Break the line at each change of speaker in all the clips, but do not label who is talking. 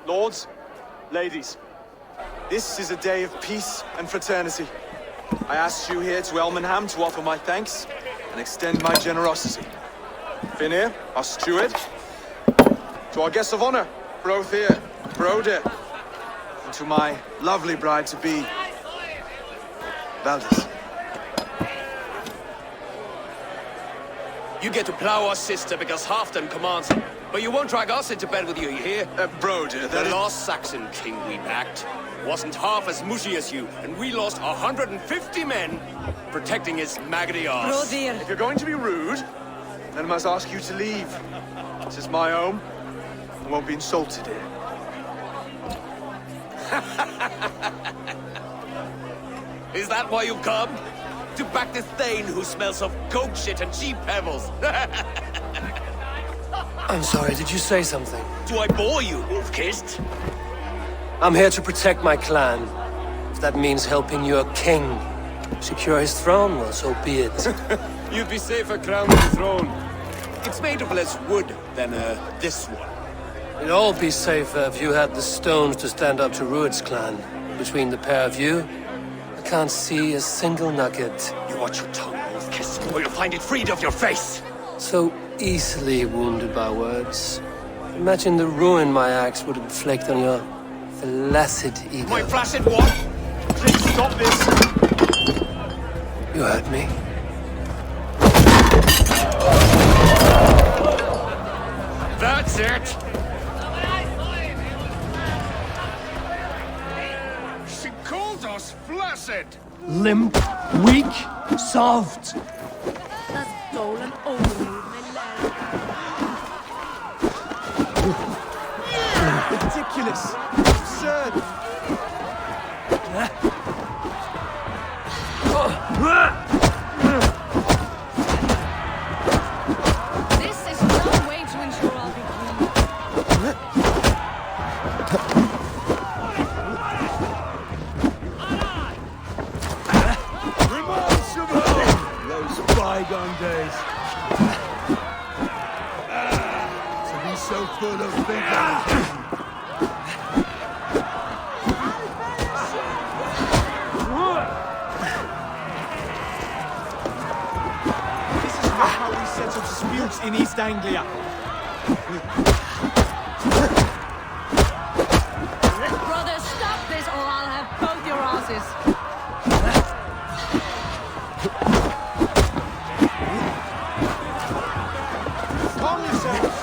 Lords, ladies, this is a day of peace and fraternity. I asked you here to Elmenham to offer my thanks and extend my generosity. Finir, our steward, to our guests of honor, Brothir, Broder, and to my lovely bride-to-be, Valdis.
You get to plow our sister because Halfdan commands it. But you won't drag us into bed with you hear?
Broder,
the last Saxon king we backed wasn't half as mushy as you, and we lost 150 men protecting his maggoty arse.
Brodir.
If you're going to be rude, then I must ask you to leave. This is my home. I won't be insulted here.
Is that why you've come? To back this Thane who smells of goat shit and cheap pebbles?
I'm sorry, did you say something?
Do I bore you, wolf-kissed?
I'm here to protect my clan. If that means helping your king secure his throne, well, so be it.
You'd be safer crowned the throne. It's made of less wood than, this one.
It'd all be safer if you had the stones to stand up to Rued's clan. Between the pair of you, I can't see a single nugget.
You watch your tongue, wolf-kissed, or you'll find it freed of your face.
So easily wounded by words. Imagine the ruin my axe would inflict on your flaccid ego.
My flaccid what?
Please stop this!
You heard me.
That's it!
She called us flaccid!
Limp, weak, soft.
Dat is dolen overmoed, mijn lijf.
Ridiculous! Absurd!
This is no way to ensure I'll be clean.
Those bygone days. To be so full of vigor.
This is not how we settle disputes in East Anglia.
Brother, stop this or I'll have both your asses.
Calm yourselves!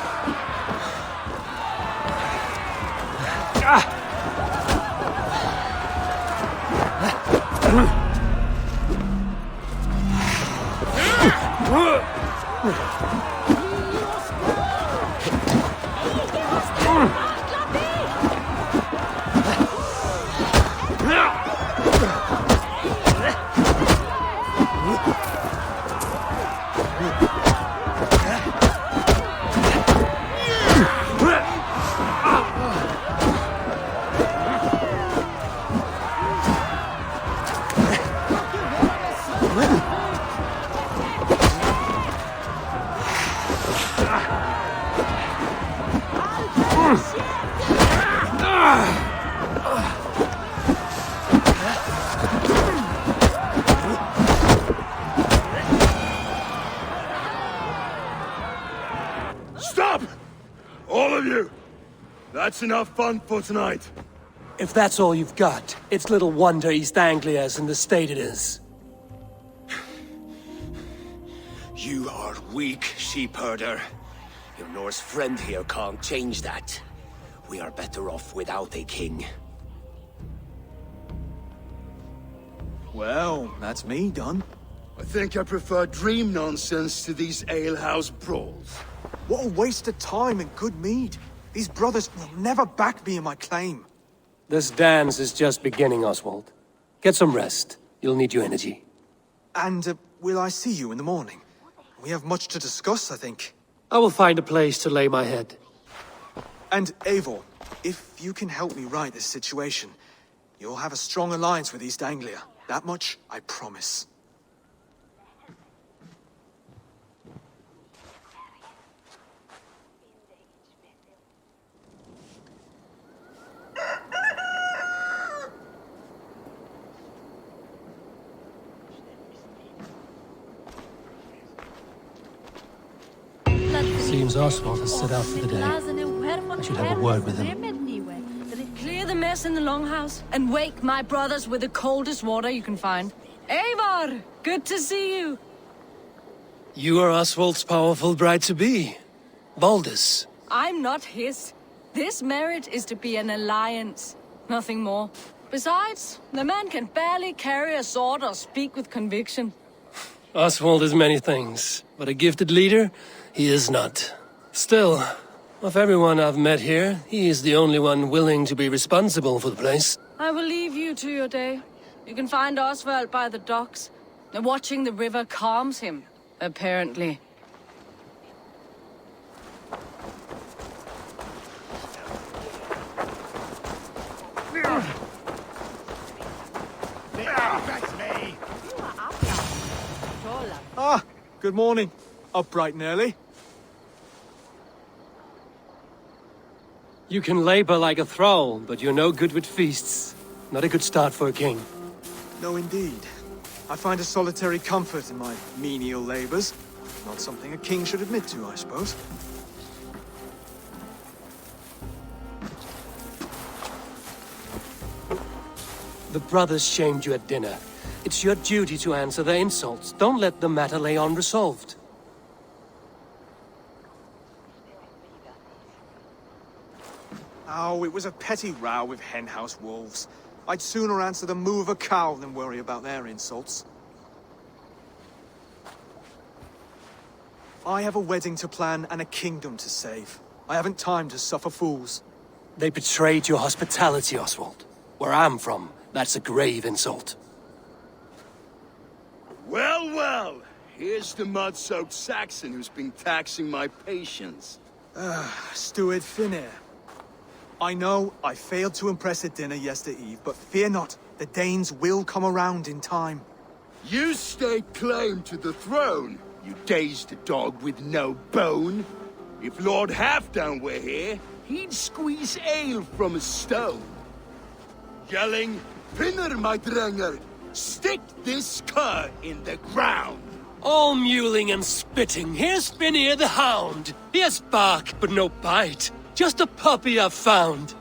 Stop! All of you! That's enough fun for tonight.
If that's all you've got, it's little wonder East Anglia's in the state it is.
You are weak, sheep herder. Your Norse friend here can't change that. We are better off without a king.
Well, that's me done.
I think I prefer dream nonsense to these alehouse brawls.
What a waste of time and good mead. These brothers will never back me in my claim.
This dance is just beginning, Oswald. Get some rest. You'll need your energy.
And will I see you in the morning? We have much to discuss, I think.
I will find a place to lay my head.
And Eivor, if you can help me right this situation, you'll have a strong alliance with East Anglia. That much, I promise.
seems Oswald has set out for the day. I should have a word with him.
Clear the mess in the longhouse and wake my brothers with the coldest water you can find. Eivor, good to see you.
You are Oswald's powerful bride-to-be. Baldus.
I'm not his. This marriage is to be an alliance, nothing more. Besides, the man can barely carry a sword or speak with conviction.
Oswald is many things, but a gifted leader, he is not. Still, of everyone I've met here, he is the only one willing to be responsible for the place.
I will leave you to your day. You can find Oswald by the docks. Watching the river calms him, apparently.
That's me.
Ah, good morning. Up bright and early.
You can labor like a thrall, but you're no good with feasts. Not a good start for a king.
No, indeed. I find a solitary comfort in my menial labors. Not something a king should admit to, I suppose.
The brothers shamed you at dinner. It's your duty to answer their insults. Don't let the matter lay unresolved.
Oh, it was a petty row with henhouse wolves. I'd sooner answer the moo of a cow than worry about their insults. I have a wedding to plan and a kingdom to save. I haven't time to suffer fools.
They betrayed your hospitality, Oswald. Where I'm from, that's a grave insult.
Well, well. Here's the mud-soaked Saxon who's been taxing my patience.
Steward Finir. I know I failed to impress at dinner yesterday eve, but fear not, the Danes will come around in time.
You stake claim to the throne, you dazed dog with no bone. If Lord Halfdown were here, he'd squeeze ale from a stone. Yelling, Finner, my drenger, stick this cur in the ground.
All mewling and spitting. Here's Finir the Hound. He has bark, but no bite. Just a puppy I've found.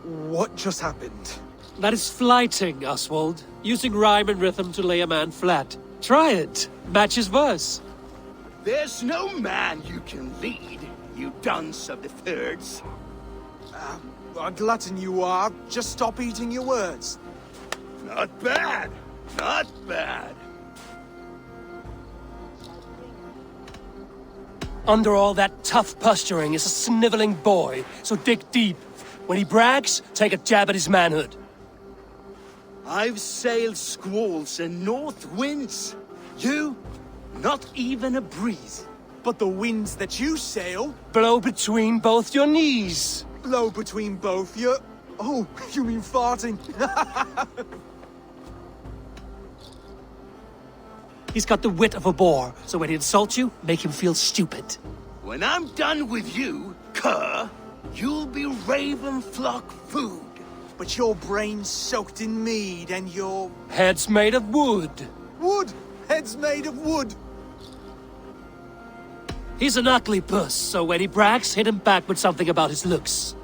What just happened?
That is flighting, Oswald. Using rhyme and rhythm to lay a man flat. Try it. Match his verse.
There's no man you can lead, you dunce of the thirds.
A glutton you are. Just stop eating your words.
Not bad, not bad.
Under all that tough posturing is a sniveling boy, so dig deep. When he brags, take a jab at his manhood.
I've sailed squalls and north winds. You, not even a breeze.
But the winds that you sail
Blow between both your knees.
blow between both your... Oh, you mean farting?
He's got the wit of a boar, so when he insults you, make him feel stupid.
When I'm done with you, cur, you'll be raven flock food.
But your brain's soaked in mead and your...
Head's made of wood.
Wood! Head's made of wood!
He's an ugly puss, so when he brags, hit him back with something about his looks.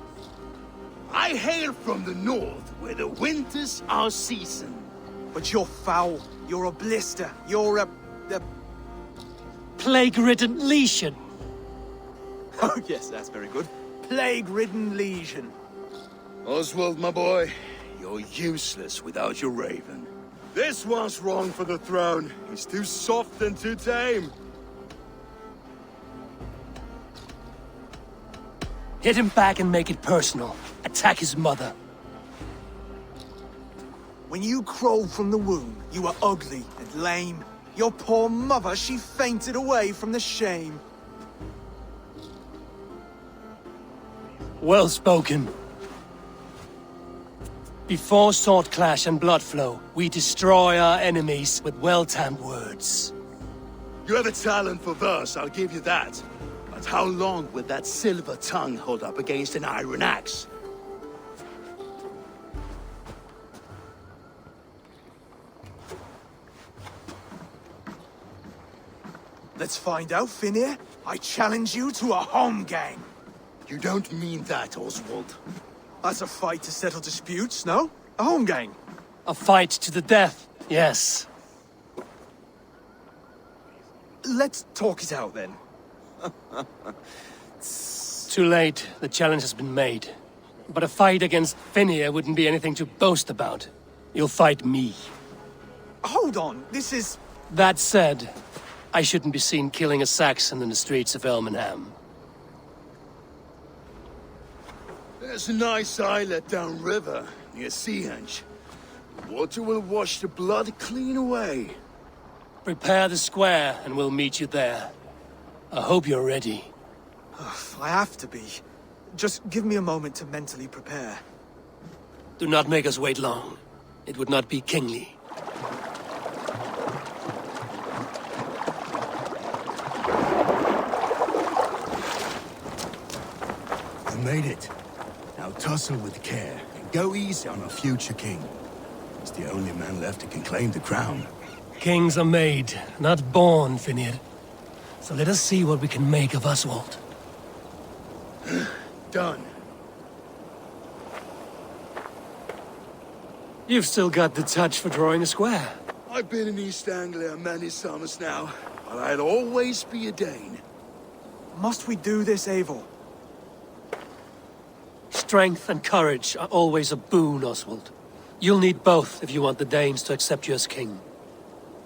I hail from the north, where the winters are season.
But you're foul. You're a blister. You're a...
Plague-ridden lesion.
Oh, yes, that's very good. Plague-ridden lesion.
Oswald, my boy, you're useless without your raven. This one's wrong for the throne. He's too soft and too tame.
Hit him back and make it personal. Attack his mother.
When you crawled from the womb, you were ugly and lame. Your poor mother, she fainted away from the shame.
Well spoken. Before sword clash and blood flow, we destroy our enemies with well-timed words.
You have a talent for verse, I'll give you that. But how long will that silver tongue hold up against an iron axe?
Let's find out, Finir. I challenge you to a home gang.
You don't mean that, Oswald.
That's a fight to settle disputes, no? A home gang.
A fight to the death, yes.
Let's talk it out then.
Too late. The challenge has been made. But a fight against Finir wouldn't be anything to boast about. You'll fight me.
Hold on, this is...
That said, I shouldn't be seen killing a Saxon in the streets of Elmenham.
There's a nice islet downriver, near Seahenge. The water will wash the blood clean away.
Prepare the square, and we'll meet you there. I hope you're ready.
I have to be. Just give me a moment to mentally prepare.
Do not make us wait long. It would not be kingly.
You made it. Now tussle with care, and go easy on our future king. He's the only man left who can claim the crown.
Kings are made, not born, Finir. So let us see what we can make of Oswald.
Done.
You've still got the touch for drawing a square.
I've been in East Anglia many summers now, but I'll always be a Dane.
Must we do this, Eivor?
Strength and courage are always a boon, Oswald. You'll need both if you want the Danes to accept you as king.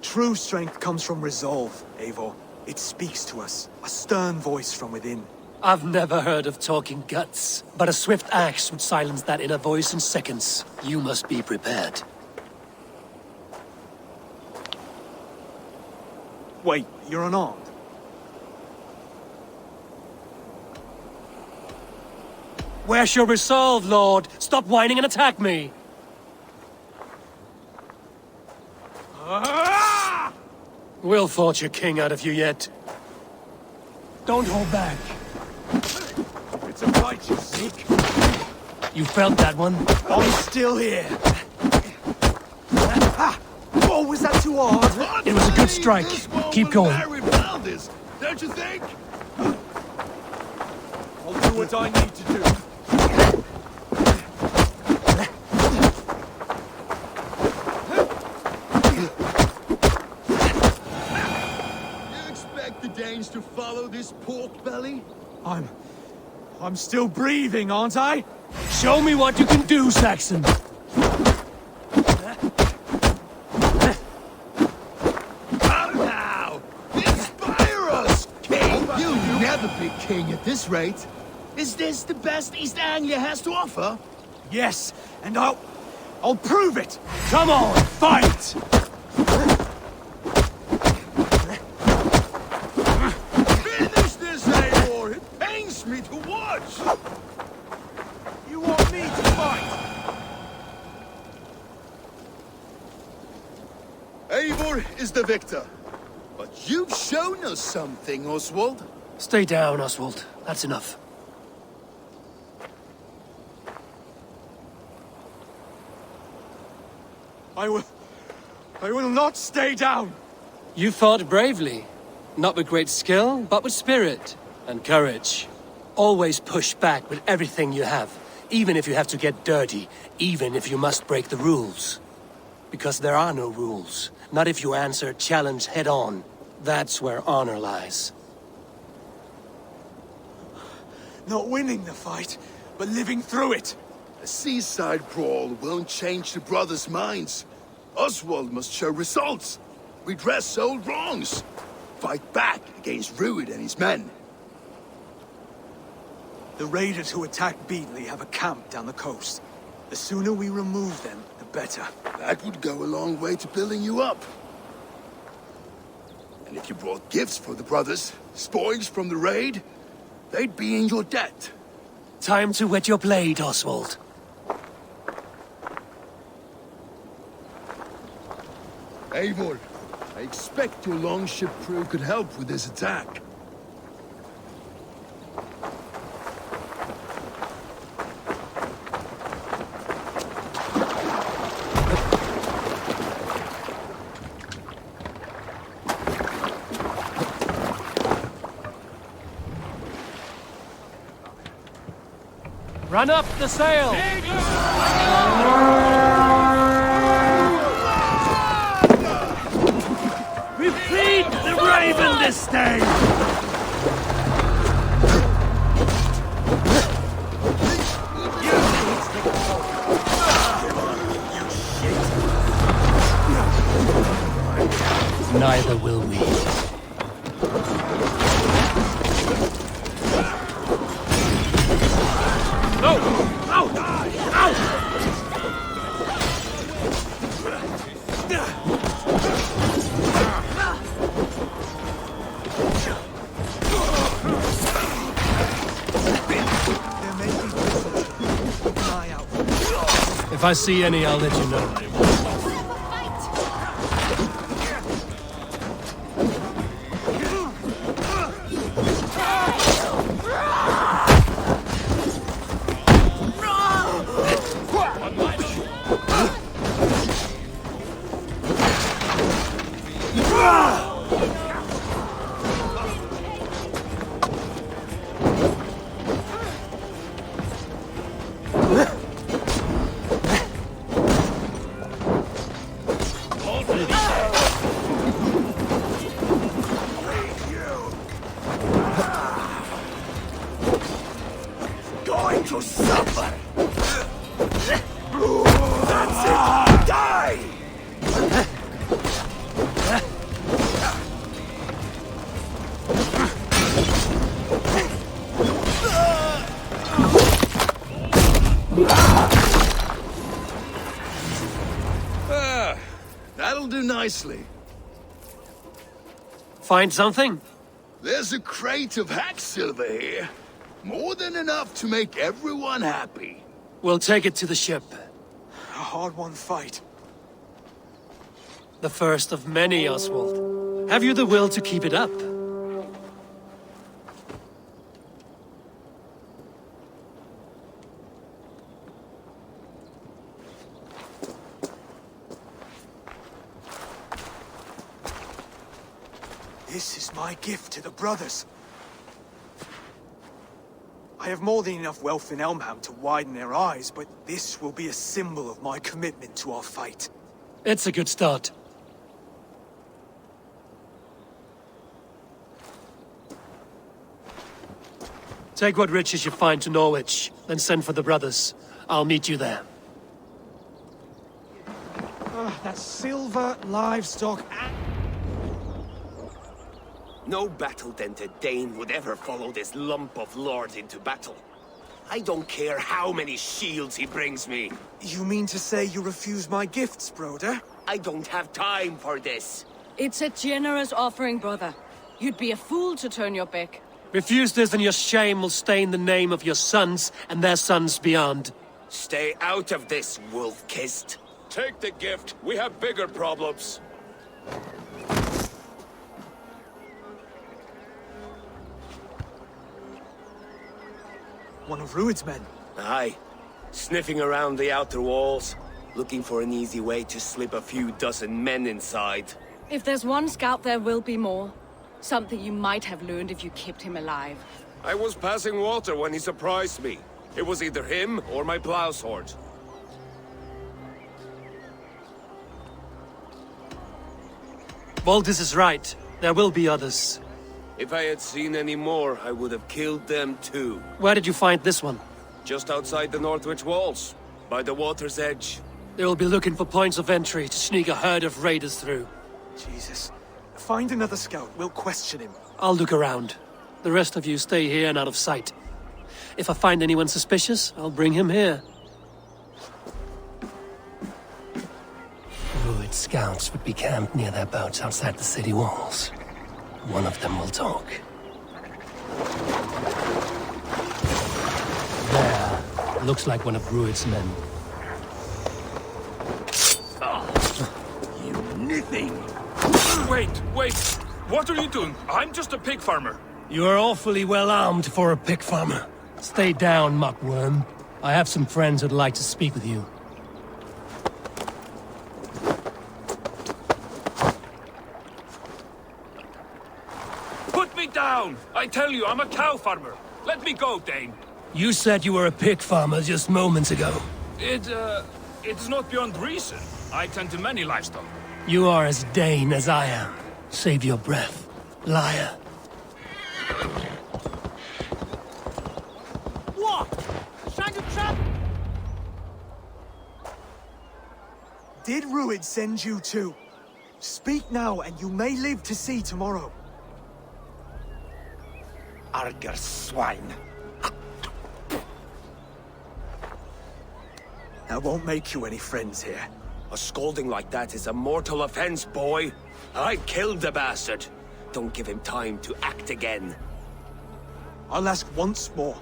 True strength comes from resolve, Eivor. It speaks to us, a stern voice from within.
I've never heard of talking guts, but a swift axe would silence that inner voice in seconds. You must be prepared.
Wait, you're unarmed?
Where's your resolve, Lord? Stop whining and attack me! We'll forge a king out of you yet. Don't hold back.
It's a fight you seek.
You felt that one?
I'm still here. Oh, was that too hard?
It was a good strike. Keep going.
Don't you think?
I'll do what I need to do.
You expect the Danes to follow this pork belly?
I'm still breathing, aren't I?
Show me what you can do, Saxon!
Come now! Inspire us, king! You'll never be king at this rate. Is this the best East Anglia has to offer?
Yes, and I'll prove it.
Come on, fight!
Finish this, Eivor! It pains me to watch!
You want me to fight?
Eivor is the victor. But you've shown us something, Oswald.
Stay down, Oswald. That's enough.
I will not stay down.
You fought bravely. Not with great skill, but with spirit and courage. Always push back with everything you have, even if you have to get dirty, even if you must break the rules. Because there are no rules. Not if you answer a challenge head on. That's where honor lies.
Not winning the fight, but living through it.
A seaside brawl won't change the brothers' minds. Oswald must show results. Redress old wrongs. Fight back against Rued and his men.
The raiders who attacked Beatley have a camp down the coast. The sooner we remove them, the better.
That would go a long way to building you up. And if you brought gifts for the brothers, spoils from the raid, they'd be in your debt.
Time to wet your blade, Oswald.
Eivor, I expect your longship crew could help with this attack.
Run up the sail! We feed the raven this day! Neither will we. No! Ow! Ow! If I see any, I'll let you know.
Going to suffer! That's it! Die!
That'll do nicely.
Find something?
There's a crate of hack silver here. More than enough to make everyone happy.
We'll take it to the ship.
A hard-won fight.
The first of many, Oswald. Have you the will to keep it up?
This is my gift to the brothers. I have more than enough wealth in Elmham to widen their eyes, but this will be a symbol of my commitment to our fight.
It's a good start. Take what riches you find to Norwich, then send for the brothers. I'll meet you there.
That's silver, livestock, and...
No battle-dented Dane would ever follow this lump of lord into battle. I don't care how many shields he brings me.
You mean to say you refuse my gifts, Broder?
I don't have time for this.
It's a generous offering, brother. You'd be a fool to turn your back.
Refuse this and your shame will stain the name of your sons and their sons beyond.
Stay out of this, wolf-kissed.
Take the gift. We have bigger problems.
One of Rued's men.
Aye. Sniffing around the outer walls, looking for an easy way to slip a few dozen men inside.
If there's one scout, there will be more. Something you might have learned if you kept him alive.
I was passing water when he surprised me. It was either him or my plow sword.
Valdis is right. There will be others.
If I had seen any more, I would have killed them too.
Where did you find this one?
Just outside the Northwich walls, by the water's edge.
They will be looking for points of entry to sneak a herd of raiders through.
Jesus. Find another scout. We'll question him.
I'll look around. The rest of you stay here and out of sight. If I find anyone suspicious, I'll bring him here. Rued scouts would be camped near their boats outside the city walls. One of them will talk. There. Looks like one of Rued's men.
You nithing!
Wait! What are you doing? I'm just a pig farmer.
You are awfully well armed for a pig farmer. Stay down, muckworm. I have some friends who'd like to speak with you.
Put me down! I tell you, I'm a cow farmer. Let me go, Dane.
You said you were a pig farmer just moments ago.
It's not beyond reason. I tend to many livestock.
You are as Dane as I am. Save your breath, liar.
What? Trying to trap?
Did Ruid send you too? Speak now, and you may live to see tomorrow.
Arger swine.
That won't make you any friends here.
A scolding like that is a mortal offense, boy. I killed the bastard. Don't give him time to act again.
I'll ask once more.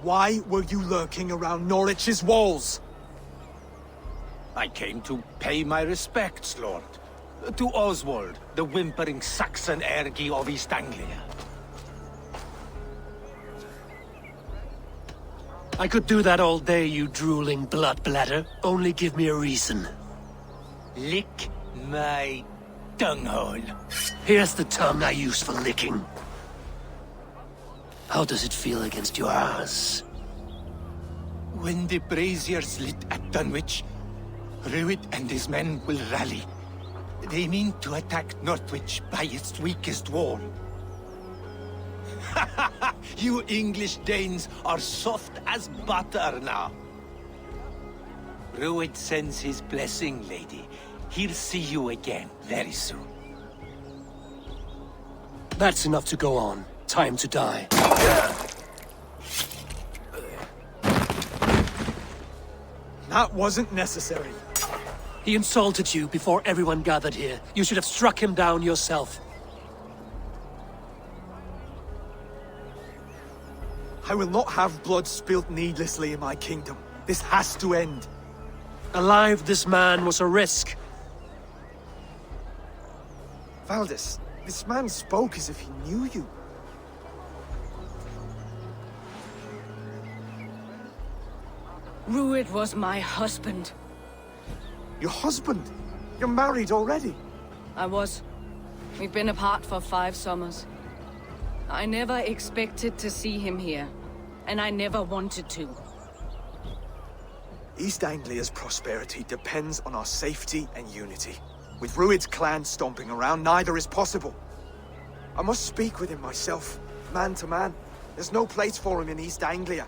Why were you lurking around Norwich's walls?
I came to pay my respects, Lord. To Oswald, the whimpering Saxon ergi of East Anglia.
I could do that all day, you drooling blood bladder. Only give me a reason.
Lick my dunghole.
Here's the tongue I use for licking. How does it feel against your ass?
When the braziers lit at Dunwich, Ruid and his men will rally. They mean to attack Northwich by its weakest wall. You English Danes are soft as butter now. Ruid sends his blessing, lady. He'll see you again very soon.
That's enough to go on. Time to die.
That wasn't necessary.
He insulted you before everyone gathered here. You should have struck him down yourself.
I will not have blood spilt needlessly in my kingdom. This has to end.
Alive, this man was a risk.
Valdis, this man spoke as if he knew you.
Ruid was my husband.
Your husband? You're married already?
I was. We've been apart for 5 summers. I never expected to see him here, and I never wanted to.
East Anglia's prosperity depends on our safety and unity. With Ruid's clan stomping around, neither is possible. I must speak with him myself, man to man. There's no place for him in East Anglia.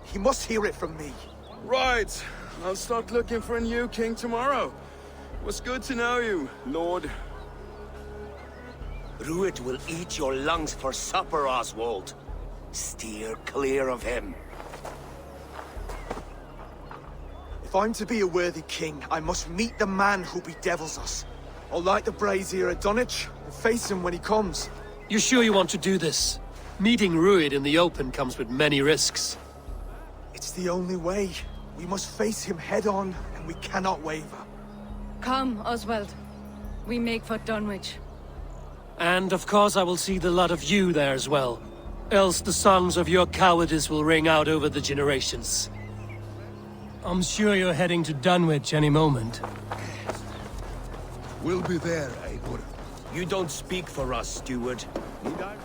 He must hear it from me.
Right. I'll start looking for a new king tomorrow. It was good to know you, Lord.
Ruid will eat your lungs for supper, Oswald. Steer clear of him.
If I'm to be a worthy king, I must meet the man who bedevils us. I'll light the brazier at Dunwich and face him when he comes.
You sure you want to do this? Meeting Ruid in the open comes with many risks.
It's the only way. We must face him head-on, and we cannot waver.
Come, Oswald. We make for Dunwich.
And of course I will see the lot of you there as well. Else the songs of your cowardice will ring out over the generations. I'm sure you're heading to Dunwich any moment.
We'll be there, Eivor.
You don't speak for us, steward. Need I?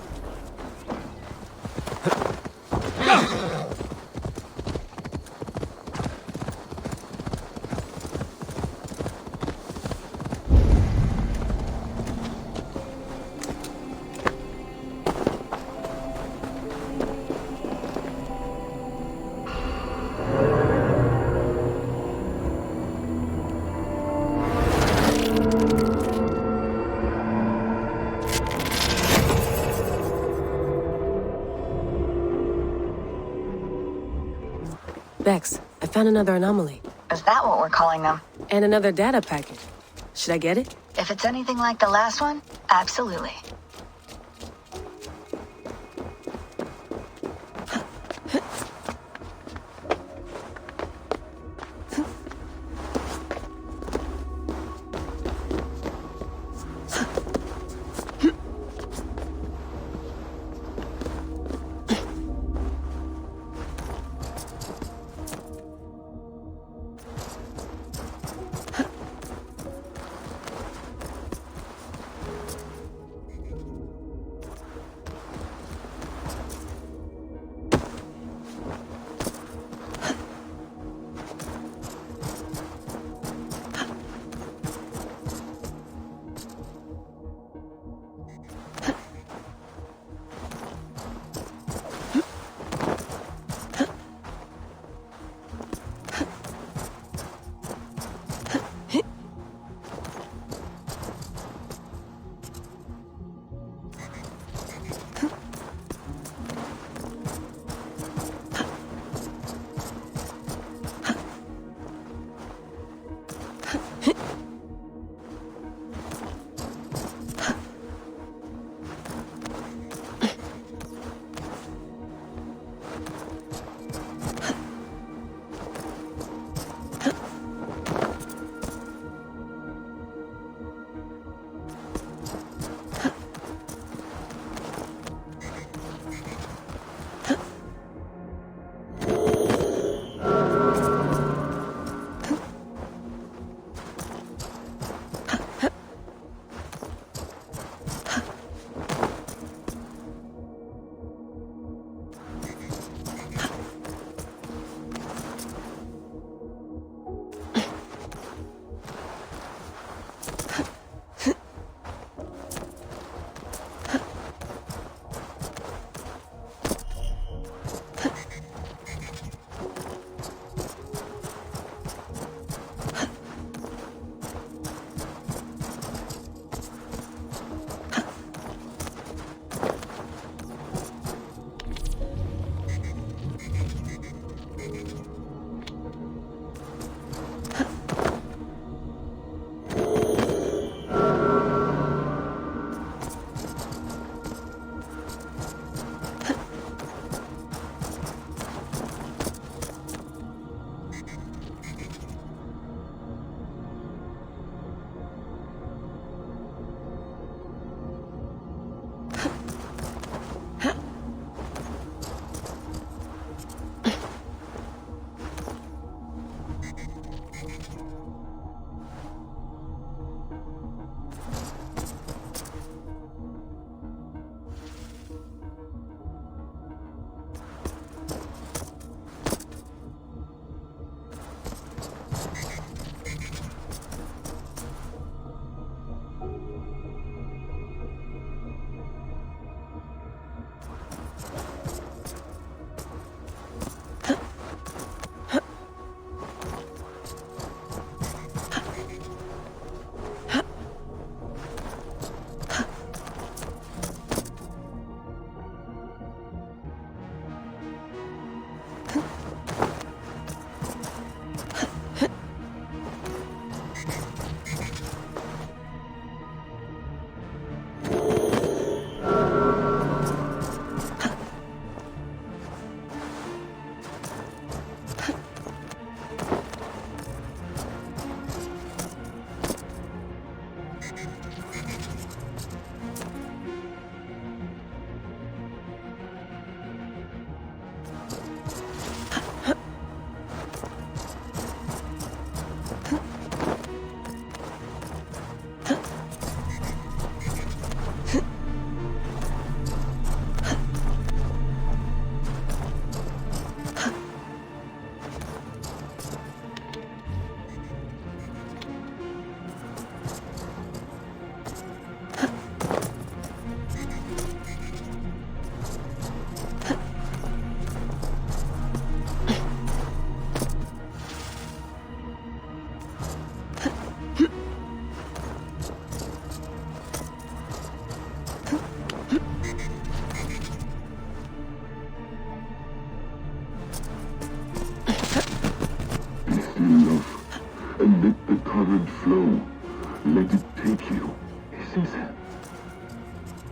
Bex, I found another anomaly.
Is that what we're calling them?
And another data package. Should I get it?
If it's anything like the last one, absolutely.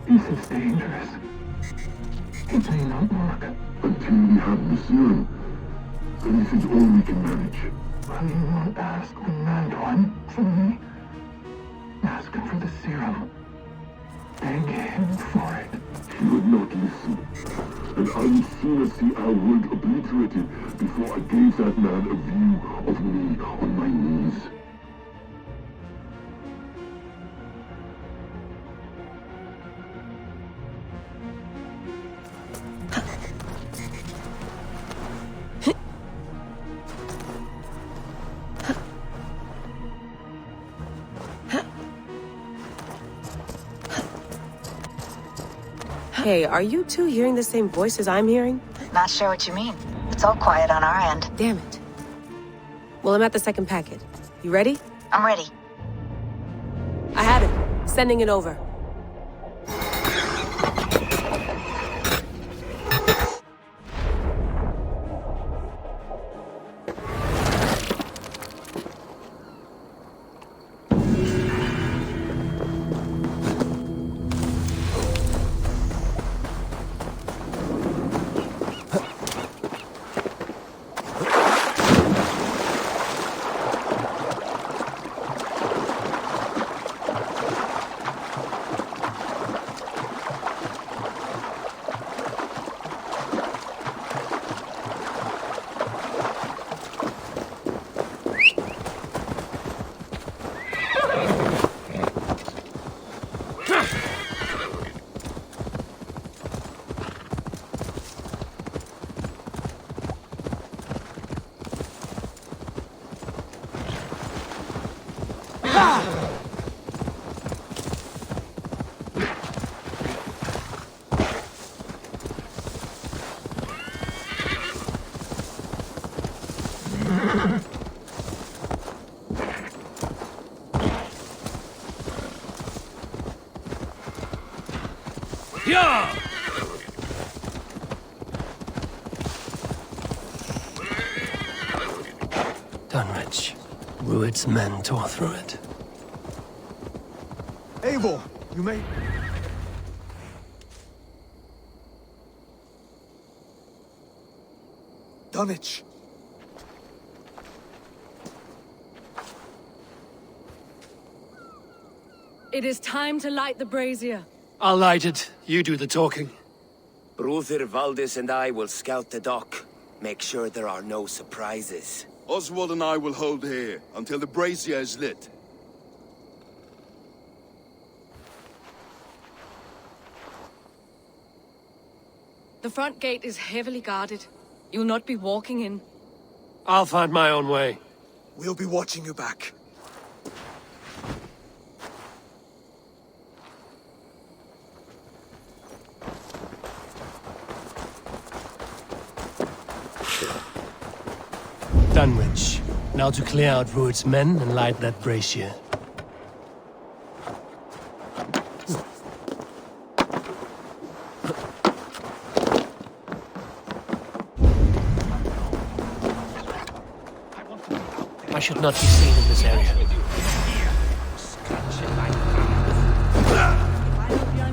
This is dangerous. It may not work. Until we have the serum. And this is all we can manage. Will you not ask the mad one for me? Ask him for the serum. Beg him for it.
He would not listen. And I would sooner see our word obliterated before I gave that man a view of me on my knees.
Hey, are you two hearing the same voices I'm hearing?
Not sure what you mean. It's all quiet on our end.
Damn it. Well, I'm at the second packet. You ready?
I'm ready.
I have it. Sending it over.
Yeah! Dunwich. Rued's men tore through it.
Eivor, you may... Dunwich.
It is time to light the brazier.
I'll light it. You do the talking.
Brother Valdis and I will scout the dock. Make sure there are no surprises.
Oswald and I will hold here until the brazier is lit.
The front gate is heavily guarded. You'll not be walking in.
I'll find my own way.
We'll be watching you back.
Dunwich. Now to clear out Rued's men and light that brazier. I should not be seen in this area.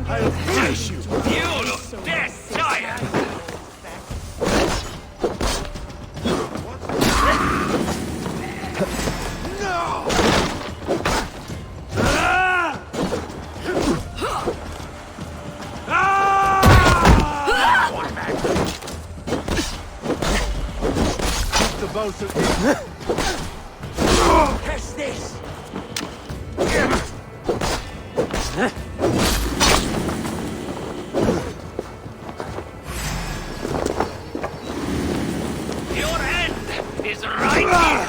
I'll finish you!
You look dead tired!
Catch this!
Your end is right here!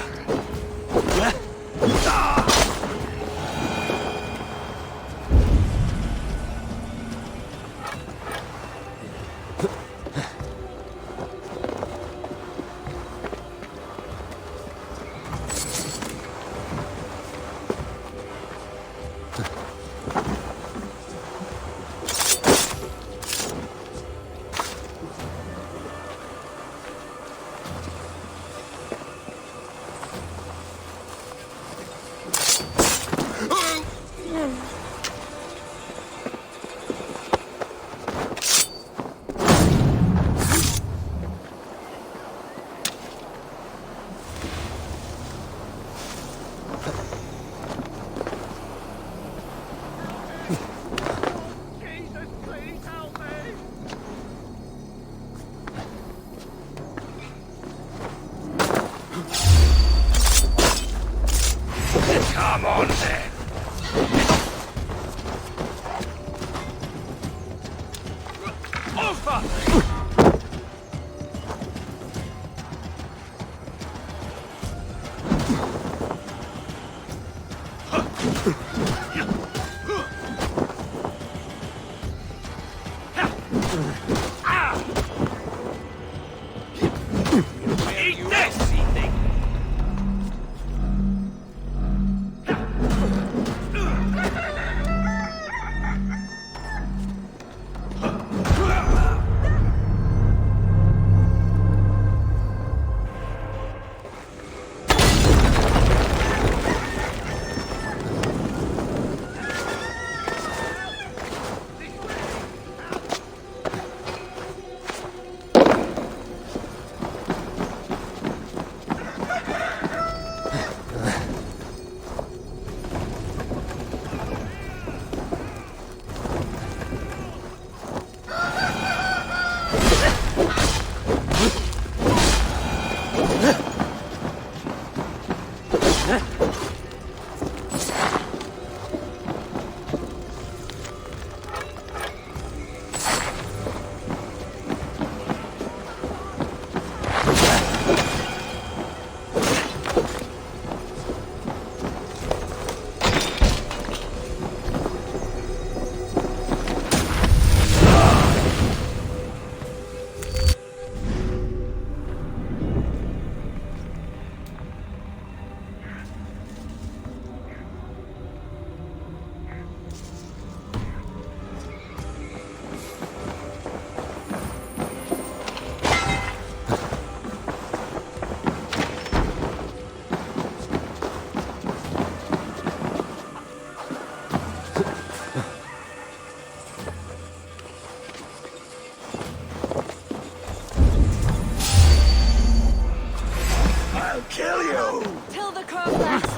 Come on then. Kill you!
Till the curve left.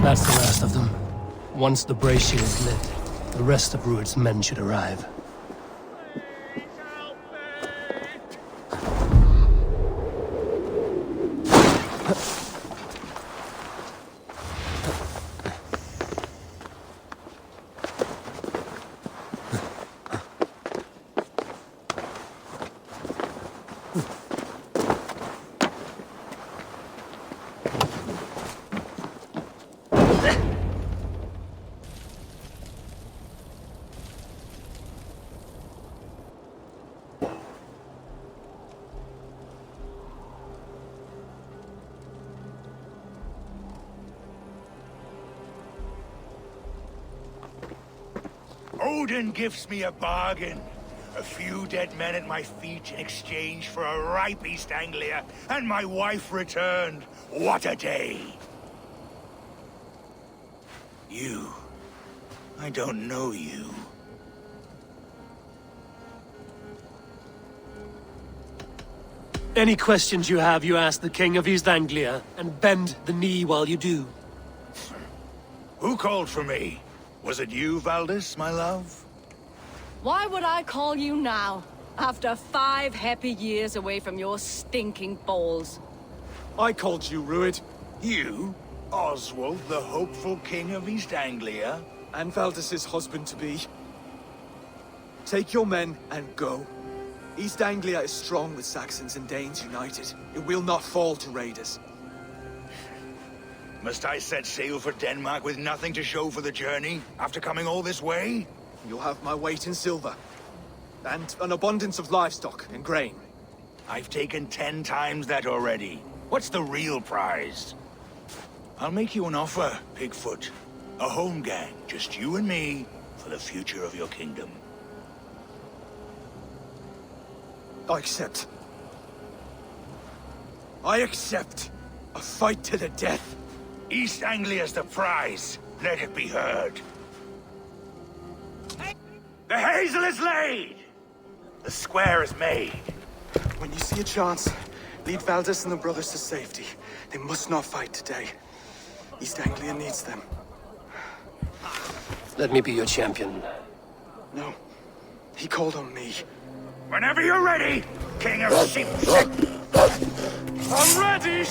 That's the last of them. Once the brazier is lit, the rest of Rued's men should arrive.
Odin gives me a bargain. A few dead men at my feet in exchange for a ripe East Anglia, and my wife returned. What a day! You. I don't know you.
Any questions you have, you ask the King of East Anglia, and bend the knee while you do.
Who called for me? Was it you, Valdis, my love?
Why would I call you now, after 5 happy years away from your stinking balls?
I called you, Rued.
You? Oswald, the hopeful King of East Anglia?
And Valdis's husband-to-be. Take your men and go. East Anglia is strong with Saxons and Danes united. It will not fall to raiders.
Must I set sail for Denmark with nothing to show for the journey, after coming all this way?
You'll have my weight in silver. And an abundance of livestock and grain.
I've taken 10 times that already. What's the real prize? I'll make you an offer, Pigfoot. A home gang, just you and me, for the future of your kingdom.
I accept. I accept. A fight to the death.
East Anglia's the prize. Let it be heard. The hazel is laid! The square is made.
When you see a chance, lead Valdis and the brothers to safety. They must not fight today. East Anglia needs them.
Let me be your champion.
No. He called on me.
Whenever you're ready, King of Sheep.
I'm ready!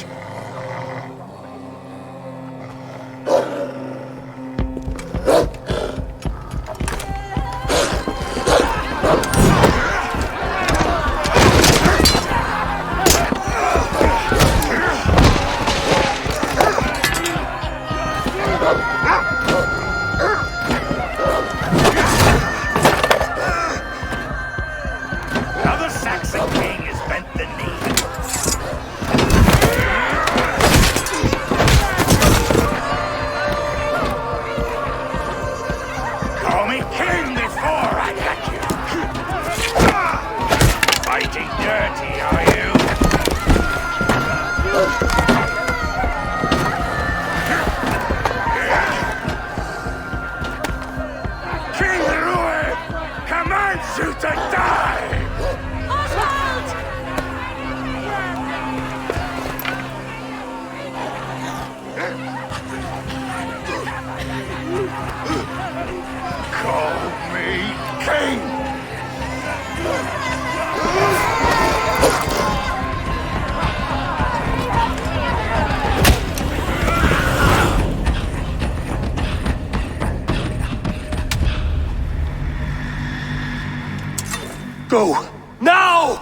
Go! Now!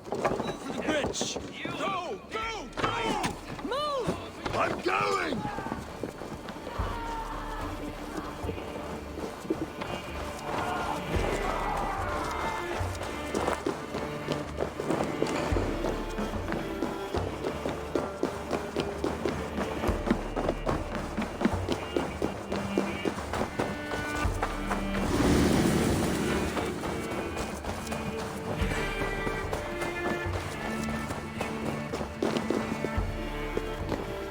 For the bridge! Go! Go! Go! Move! I'm going!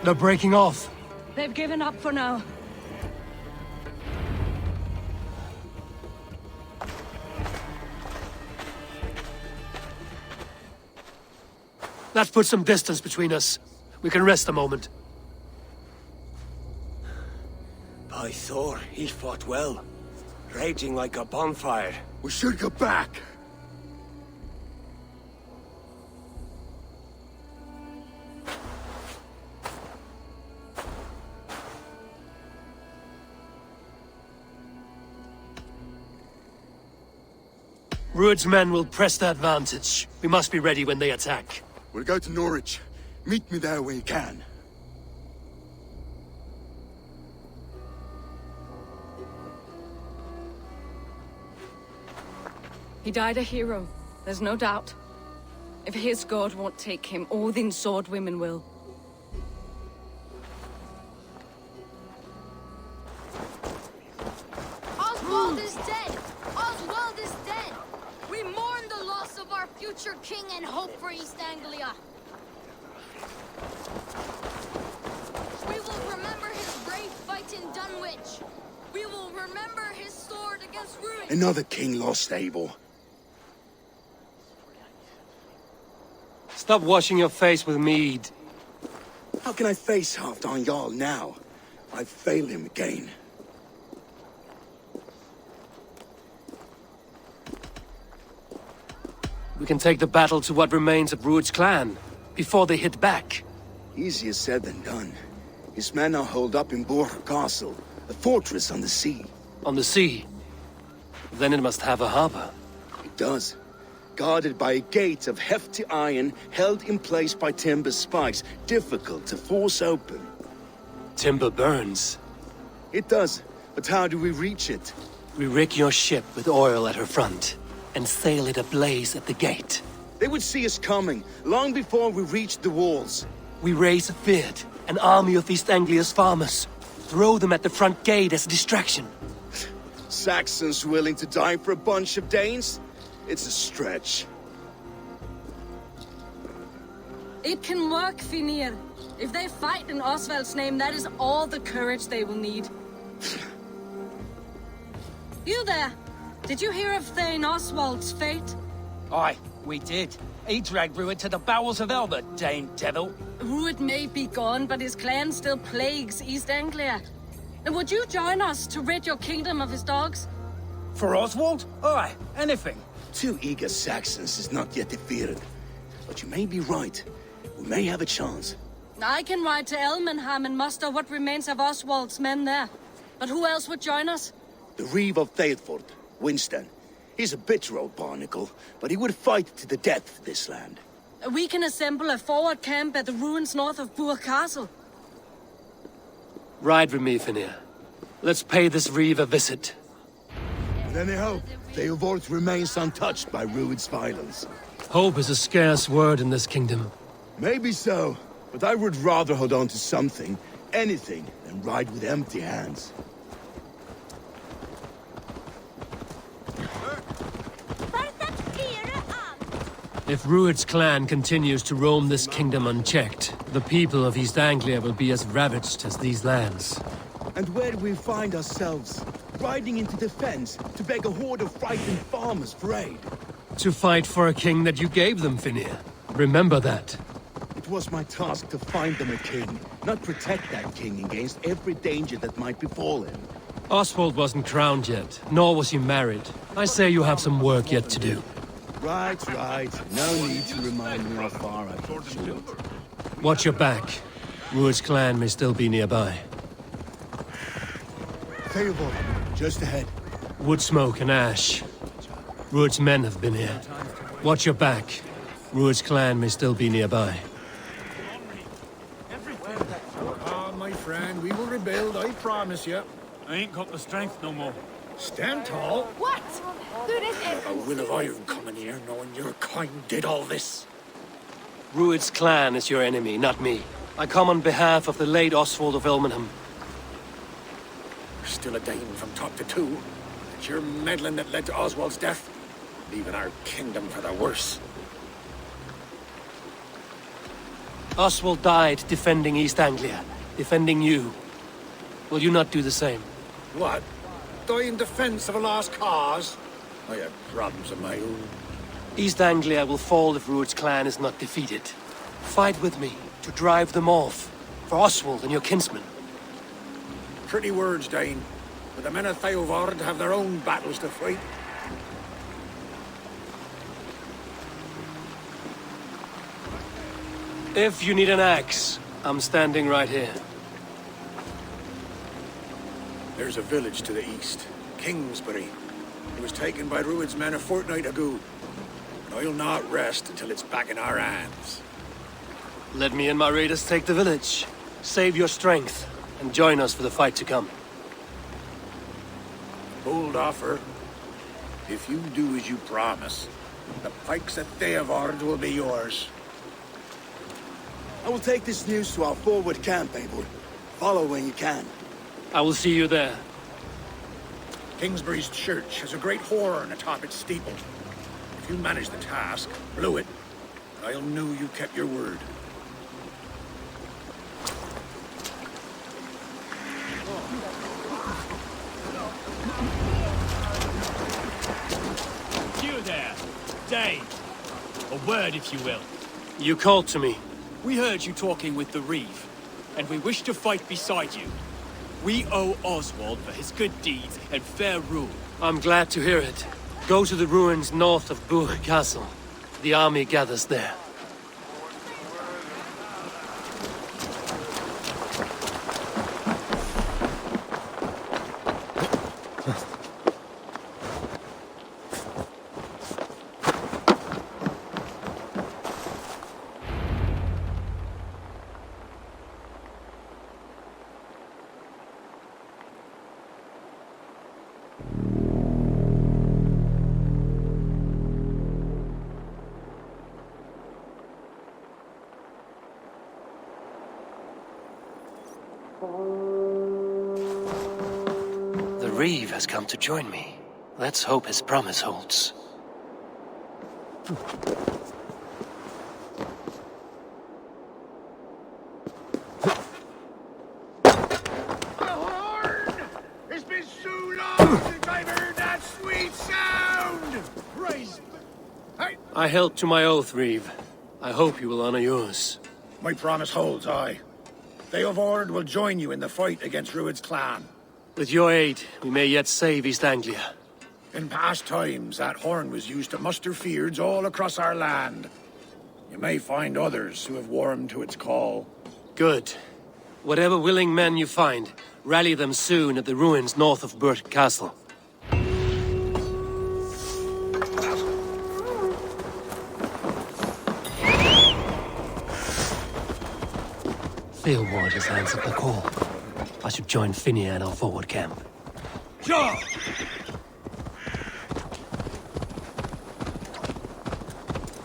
They're breaking off.
They've given up for now.
Let's put some distance between us. We can rest a moment.
By Thor, he fought well. Raging like a bonfire.
We should go back.
Rued's men will press the advantage. We must be ready when they attack.
We'll go to Norwich. Meet me there when you can.
He died a hero, there's no doubt. If his god won't take him, Odin's sword women will.
Oswald is dead! Oswald is dead! We mourn the loss of our future king and hope for East Anglia. We will remember his brave fight in Dunwich. We will remember his sword against ruin.
Another king lost, Abel.
Stop washing your face with mead.
How can I face Halfdan Jarl now? I've failed him again.
We can take the battle to what remains of Rued's clan, before they hit back.
Easier said than done. His men are holed up in Borg Castle, a fortress on the sea.
On the sea? Then it must have a harbor.
It does. Guarded by a gate of hefty iron, held in place by timber spikes, difficult to force open.
Timber burns.
It does, but how do we reach it?
We rig your ship with oil at her front, and sail it ablaze at the gate.
They would see us coming, long before we reached the walls.
We raise a Fyrd, an army of East Anglia's farmers. Throw them at the front gate as a distraction.
Saxons willing to die for a bunch of Danes? It's a stretch.
It can work, Finir. If they fight in Oswald's name, that is all the courage they will need. You there! Did you hear of Thane Oswald's fate?
Aye, we did. He dragged Rued to the bowels of Elba, Dane devil.
Rued may be gone, but his clan still plagues East Anglia. And would you join us to rid your kingdom of his dogs?
For Oswald? Aye, anything.
2 eager Saxons is not yet defeated. But you may be right. We may have a chance.
I can ride to Elmenham and muster what remains of Oswald's men there. But who else would join us?
The Reeve of Thaethford, Winston. He's a bitter old barnacle, but he would fight to the death for this land.
We can assemble a forward camp at the ruins north of Burg Castle.
Ride with me, Finir. Let's pay this Reeve a visit.
With any hope, Theodort remains untouched by Rued's violence.
Hope is a scarce word in this kingdom.
Maybe so, but I would rather hold on to something, anything, than ride with empty hands.
If Rued's clan continues to roam this kingdom unchecked, the people of East Anglia will be as ravaged as these lands.
And where do we find ourselves? Riding into defense to beg a horde of frightened farmers for aid.
To fight for a king that you gave them, Finir. Remember that.
It was my task to find them a king, not protect that king against every danger that might befall him.
Oswald wasn't crowned yet, nor was he married. I say you have some work yet to do.
Right. No need to remind me how far I've come.
Watch your back. Rued's clan may still be nearby.
Theobald, just ahead.
Wood smoke and ash. Rued's men have been here. Watch your back. Rued's clan may still be nearby.
Ah, my friend, we will rebuild, I promise you.
I ain't got the strength no more.
Stand tall.
What? Who does
A will of iron coming here, knowing your kind did all this.
Rued's clan is your enemy, not me. I come on behalf of the late Oswald of Elmenham.
Still a Dane from top to two. It's your meddling that led to Oswald's death, leaving our kingdom for the worse.
Oswald died defending East Anglia, defending you. Will you not do the same?
What? Die in defense of a lost cause? I have problems of my own.
East Anglia will fall if Rued's clan is not defeated. Fight with me to drive them off, for Oswald and your kinsmen.
Pretty words, Dane. But the men of Theodord have their own battles to fight.
If you need an axe, I'm standing right here.
There's a village to the east, Kingsbury. It was taken by Rued's men a fortnight ago. But I'll not rest until it's back in our hands.
Let me and my raiders take the village. Save your strength, and join us for the fight to come.
Bold offer. If you do as you promise, the pikes at Theodord will be yours.
I will take this news to our forward camp, Eivor. Follow when you can.
I will see you there.
Kingsbury's church has a great horn atop its steeple. If you manage the task, blow it, I'll know you kept your word.
You there, Dane. A word, if you will.
You called to me.
We heard you talking with the Reeve, and we wish to fight beside you. We owe Oswald for his good deeds and fair rule.
I'm glad to hear it. Go to the ruins north of Burg Castle. The army gathers there. The Reeve has come to join me. Let's hope his promise holds.
It's been so long since I've heard that sweet sound! Praise...
I held to my oath, Reeve. I hope you will honor yours.
My promise holds, aye. They of Ord will join you in the fight against Rued's clan.
With your aid, we may yet save East Anglia.
In past times, that horn was used to muster fyrds all across our land. You may find others who have warmed to its call.
Good. Whatever willing men you find, rally them soon at the ruins north of Burg Castle. Theobald has answered the call. I should join Finney at our forward camp.
Ja!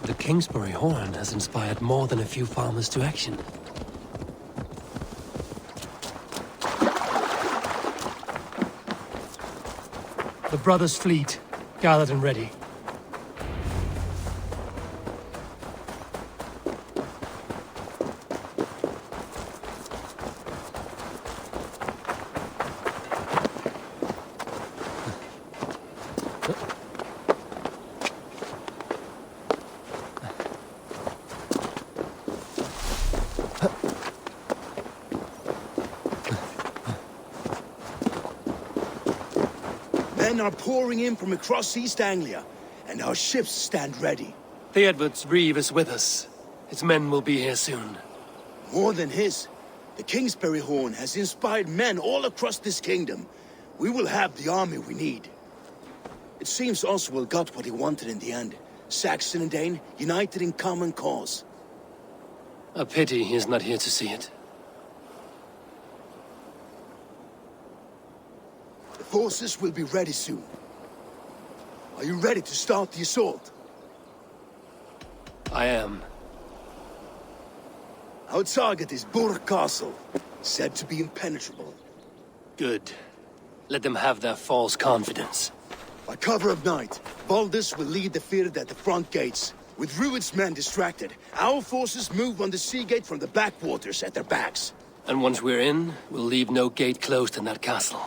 The Kingsbury horn has inspired more than a few farmers to action. The brothers' fleet, gathered and ready.
Men are pouring in from across East Anglia, and our ships stand ready.
Theodward's Reeve is with us. His men will be here soon.
More than his. The Kingsbury Horn has inspired men all across this kingdom. We will have the army we need. It seems Oswald got what he wanted in the end. Saxon and Dane united in common cause.
A pity he is not here to see it.
The forces will be ready soon. Are you ready to start the assault?
I am.
Our target is Burg Castle, said to be impenetrable.
Good. Let them have their false confidence.
By cover of night, Baldus will lead the Fyrd at the front gates. With Rued's men distracted, our forces move on the sea gate from the backwaters at their backs.
And once we're in, we'll leave no gate closed in that castle.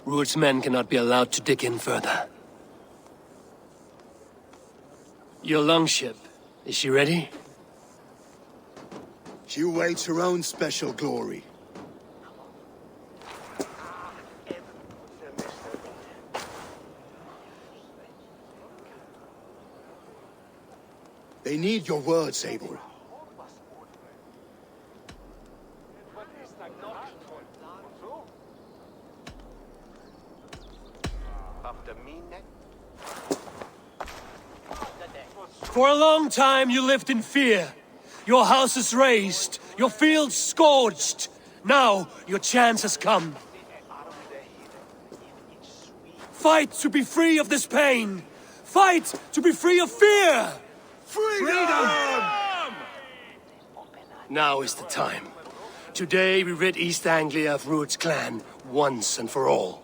Rued's men cannot be allowed to dig in further. Your longship, is she ready?
She awaits her own special glory. They need your words, Eivor.
For a long time you lived in fear. Your houses razed, your fields scorched. Now your chance has come. Fight to be free of this pain. Fight to be free of fear.
Freedom!
Now is the time. Today we rid East Anglia of Rued's clan once and for all.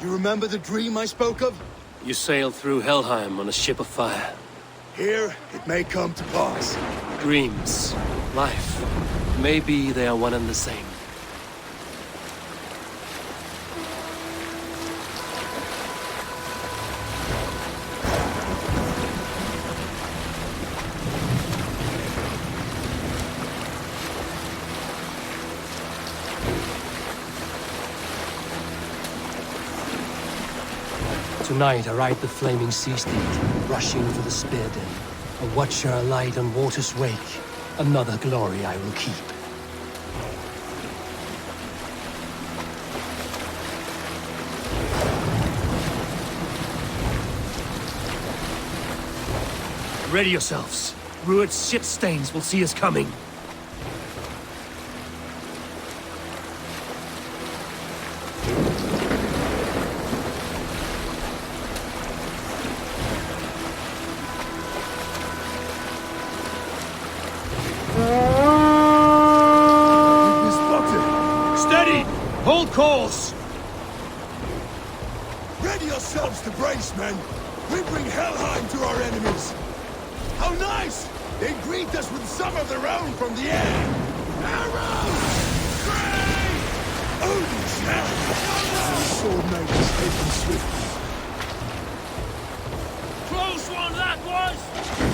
You remember the dream I spoke of?
You sailed through Helheim on a ship of fire.
Here, it may come to pass.
Dreams, life, maybe they are one and the same. Tonight I ride the flaming sea steed, rushing for the spear den. A watcher alight on water's wake. Another glory I will keep. Ready yourselves. Rued's shit stains will see us coming. Hold course!
Ready yourselves to brace, men! We bring Helheim to our enemies! How nice! They greet us with some of their own from the air! Arrows! Great! Odin's hell! The sword makers taken swiftly.
Close one that was!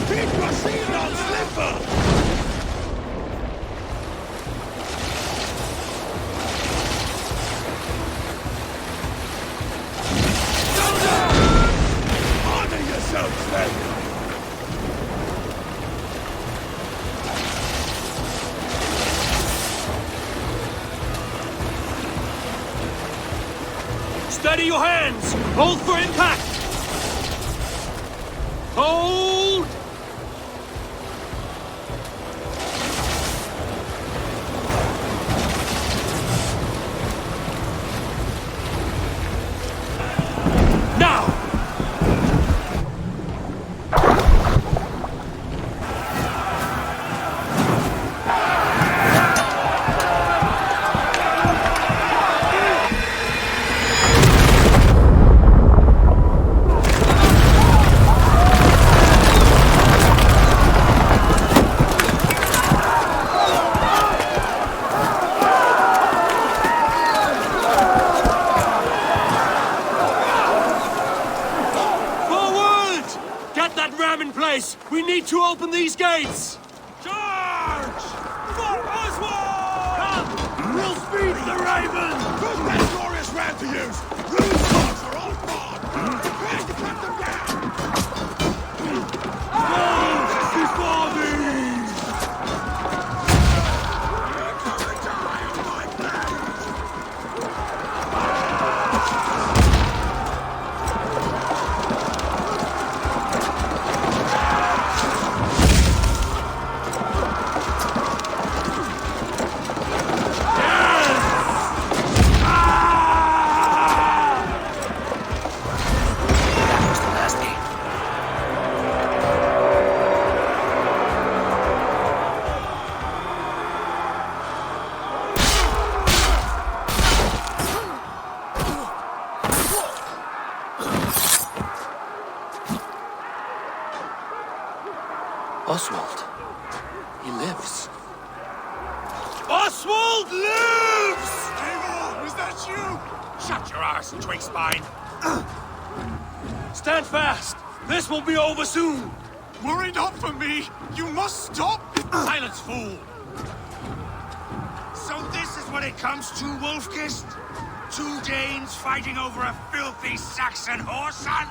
Keep your shield on, Slipper! Yourselves, then!
Steady your hands! Hold for impact! Hold! We need to open these gates!
Charge! For Oswald!
Come! We'll speed the Raven! Who's that glorious ram to use? Rude's dogs are on board! Prepare to cut them down! Ghosts before me! You're gonna die on my back!
Oswald. He lives.
Oswald lives! Eivor, is that you? Shut your arse, twig spine.
Stand fast! This will be over soon!
Worry not for me! You must stop! Silence, fool!
So this is what it comes to, Wolfkist? 2 Danes fighting over a filthy Saxon whoreson?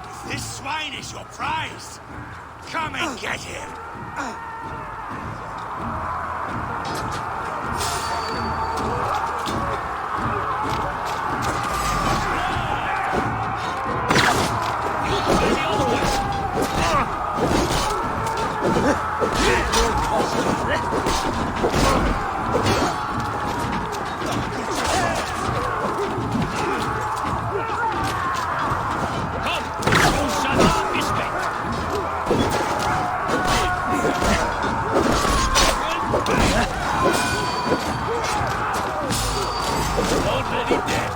If this swine is your prize, come and get him!
Already dead.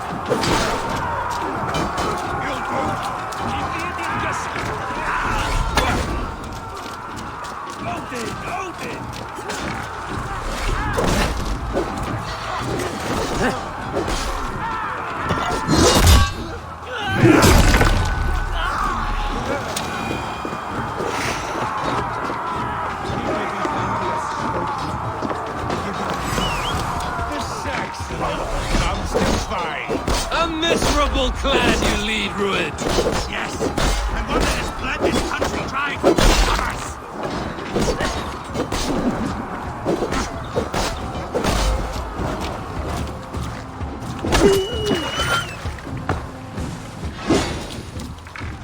A miserable clan you lead, Rued.
Yes, and one that has bled this country dry for summers.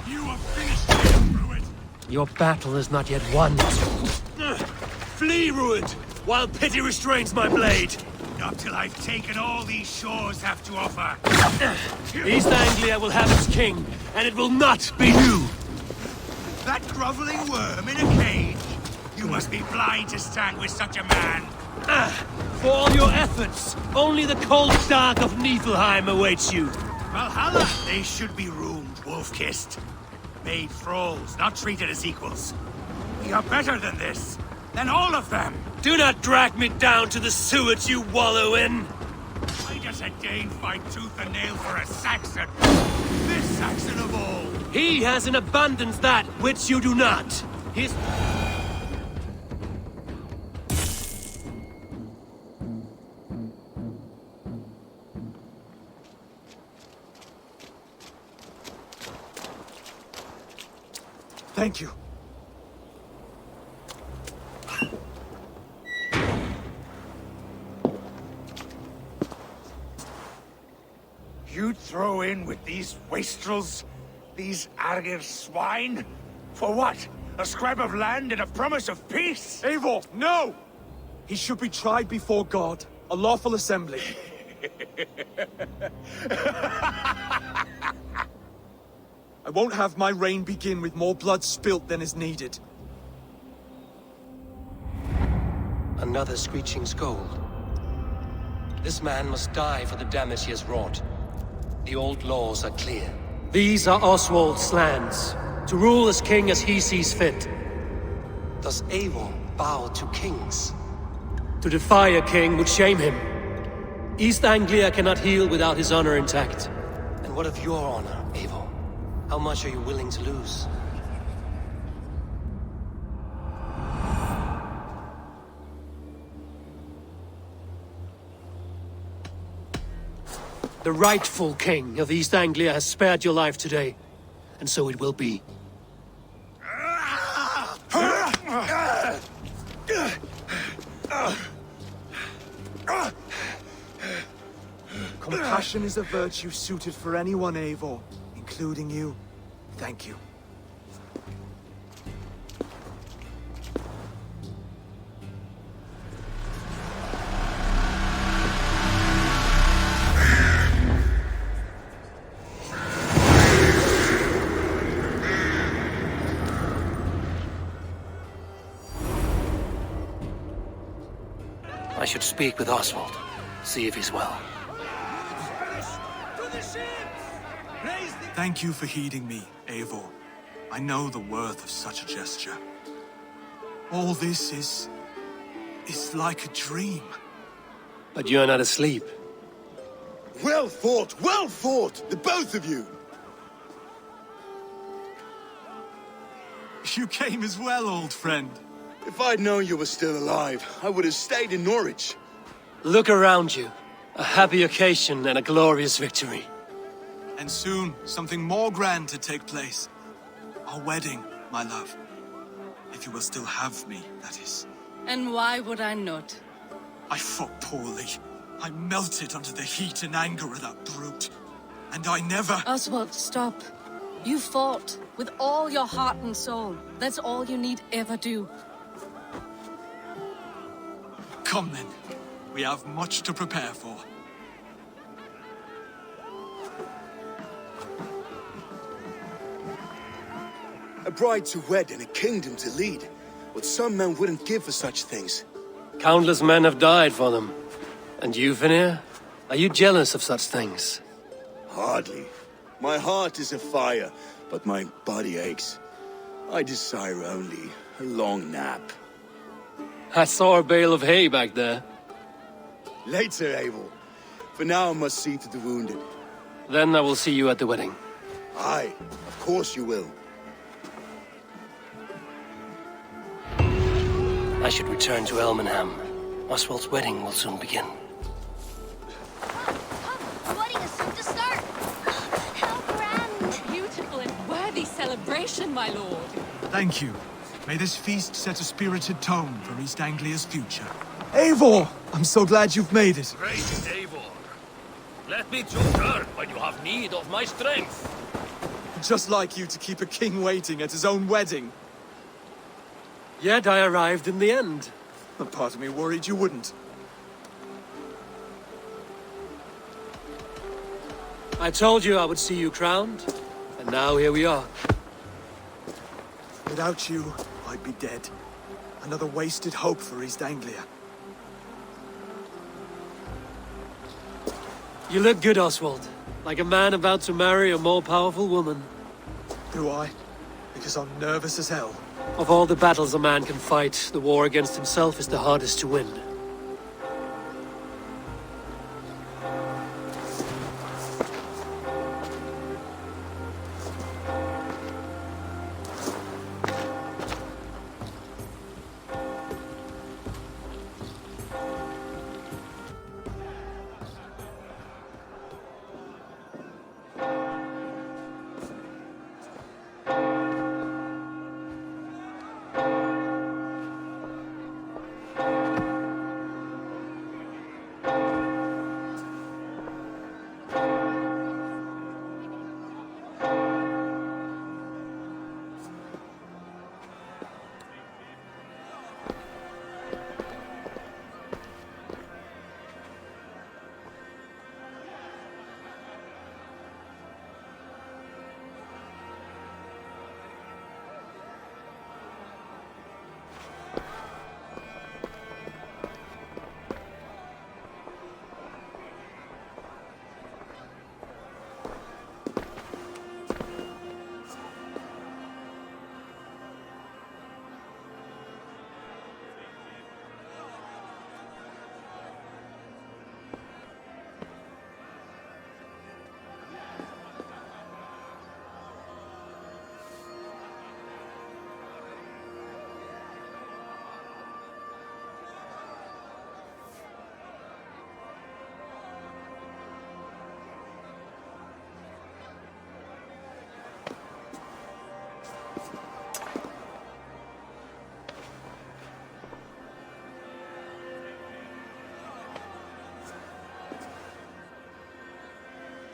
You have finished him, Rued.
Your battle is not yet won. Flee, Rued, while pity restrains my blade.
Not till I've taken all these shores have to offer.
East Anglia will have its king, and it will not be you.
That groveling worm in a cage? You must be blind to stand with such a man.
For all your efforts, only the cold dark of Niflheim awaits you.
Valhalla! They should be roomed, wolf-kissed. Made thralls, not treated as equals. We are better than this. Than all of them.
Do not drag me down to the sewage you wallow in.
Why does a Dane fight tooth and nail for a Saxon? This Saxon of all.
He has in abundance that which you do not. His...
Thank you.
You'd throw in with these wastrels? These Argir swine? For what? A scrap of land and a promise of peace?
Eivor, no! He should be tried before God, a lawful assembly. I won't have my reign begin with more blood spilt than is needed.
Another screeching scold. This man must die for the damage he has wrought. The old laws are clear. These are Oswald's lands, to rule as king as he sees fit. Does Eivor bow to kings? To defy a king would shame him. East Anglia cannot heal without his honor intact. And what of your honor, Eivor? How much are you willing to lose? The rightful king of East Anglia has spared your life today, and so it will be.
Compassion is a virtue suited for anyone, Eivor, including you. Thank you.
I should speak with Oswald, see if he's well.
Thank you for heeding me, Eivor. I know the worth of such a gesture. All this is like a dream.
But you're not asleep.
Well fought, the both of you!
You came as well, old friend.
If I'd known you were still alive, I would have stayed in Norwich.
Look around you. A happy occasion and a glorious victory.
And soon, something more grand to take place. Our wedding, my love. If you will still have me, that is.
And why would I not?
I fought poorly. I melted under the heat and anger of that brute. And I never...
Oswald, stop. You fought with all your heart and soul. That's all you need ever do.
Come then. We have much to prepare for.
A bride to wed and a kingdom to lead. What some men wouldn't give for such things.
Countless men have died for them. And you, Vanir? Are you jealous of such things?
Hardly. My heart is afire, but my body aches. I desire only a long nap.
I saw a bale of hay back there.
Later, Abel. For now, I must see to the wounded.
Then I will see you at the wedding.
Aye, of course you will.
I should return to Elmenham. Oswald's wedding will soon begin.
Come, the wedding is soon to start. How grand!
Beautiful and worthy celebration, my lord.
Thank you. May this feast set a spirited tone for East Anglia's future. Eivor! I'm so glad you've made it.
Great Eivor. Let me to work when you have need of my strength.
Just like you to keep a king waiting at his own wedding.
Yet I arrived in the end.
A part of me worried you wouldn't.
I told you I would see you crowned, and now here we are.
Without you, I'd be dead. Another wasted hope for East Anglia.
You look good, Oswald. Like a man about to marry a more powerful woman.
Do I? Because I'm nervous as hell.
Of all the battles a man can fight, the war against himself is the hardest to win.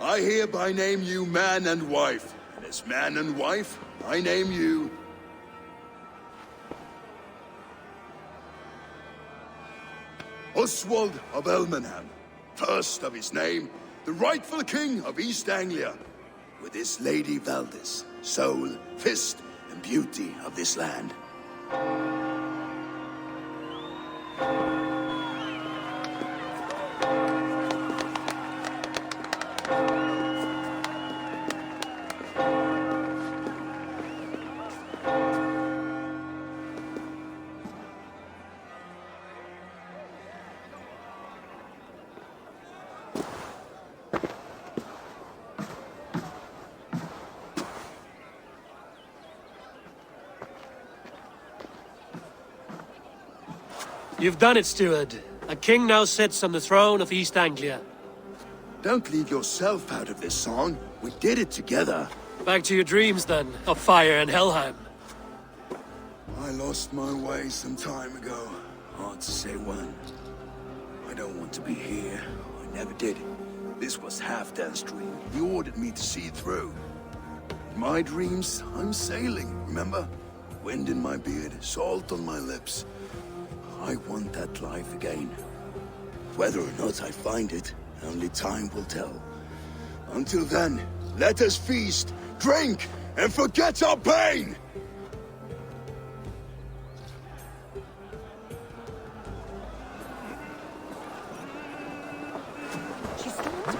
I hereby name you man and wife. And as man and wife, I name you... Oswald of Elmenham, first of his name, the rightful king of East Anglia, with his lady Valdis, soul, fist, and beauty of this land.
You've done it, steward. A king now sits on the throne of East Anglia.
Don't leave yourself out of this song. We did it together.
Back to your dreams, then, of fire and Helheim.
I lost my way some time ago. Hard to say when. I don't want to be here. I never did. This was Halfdan's dream. He ordered me to see through. In my dreams, I'm sailing, remember? Wind in my beard, salt on my lips. I want that life again. Whether or not I find it, only time will tell. Until then, let us feast, drink, and forget our pain!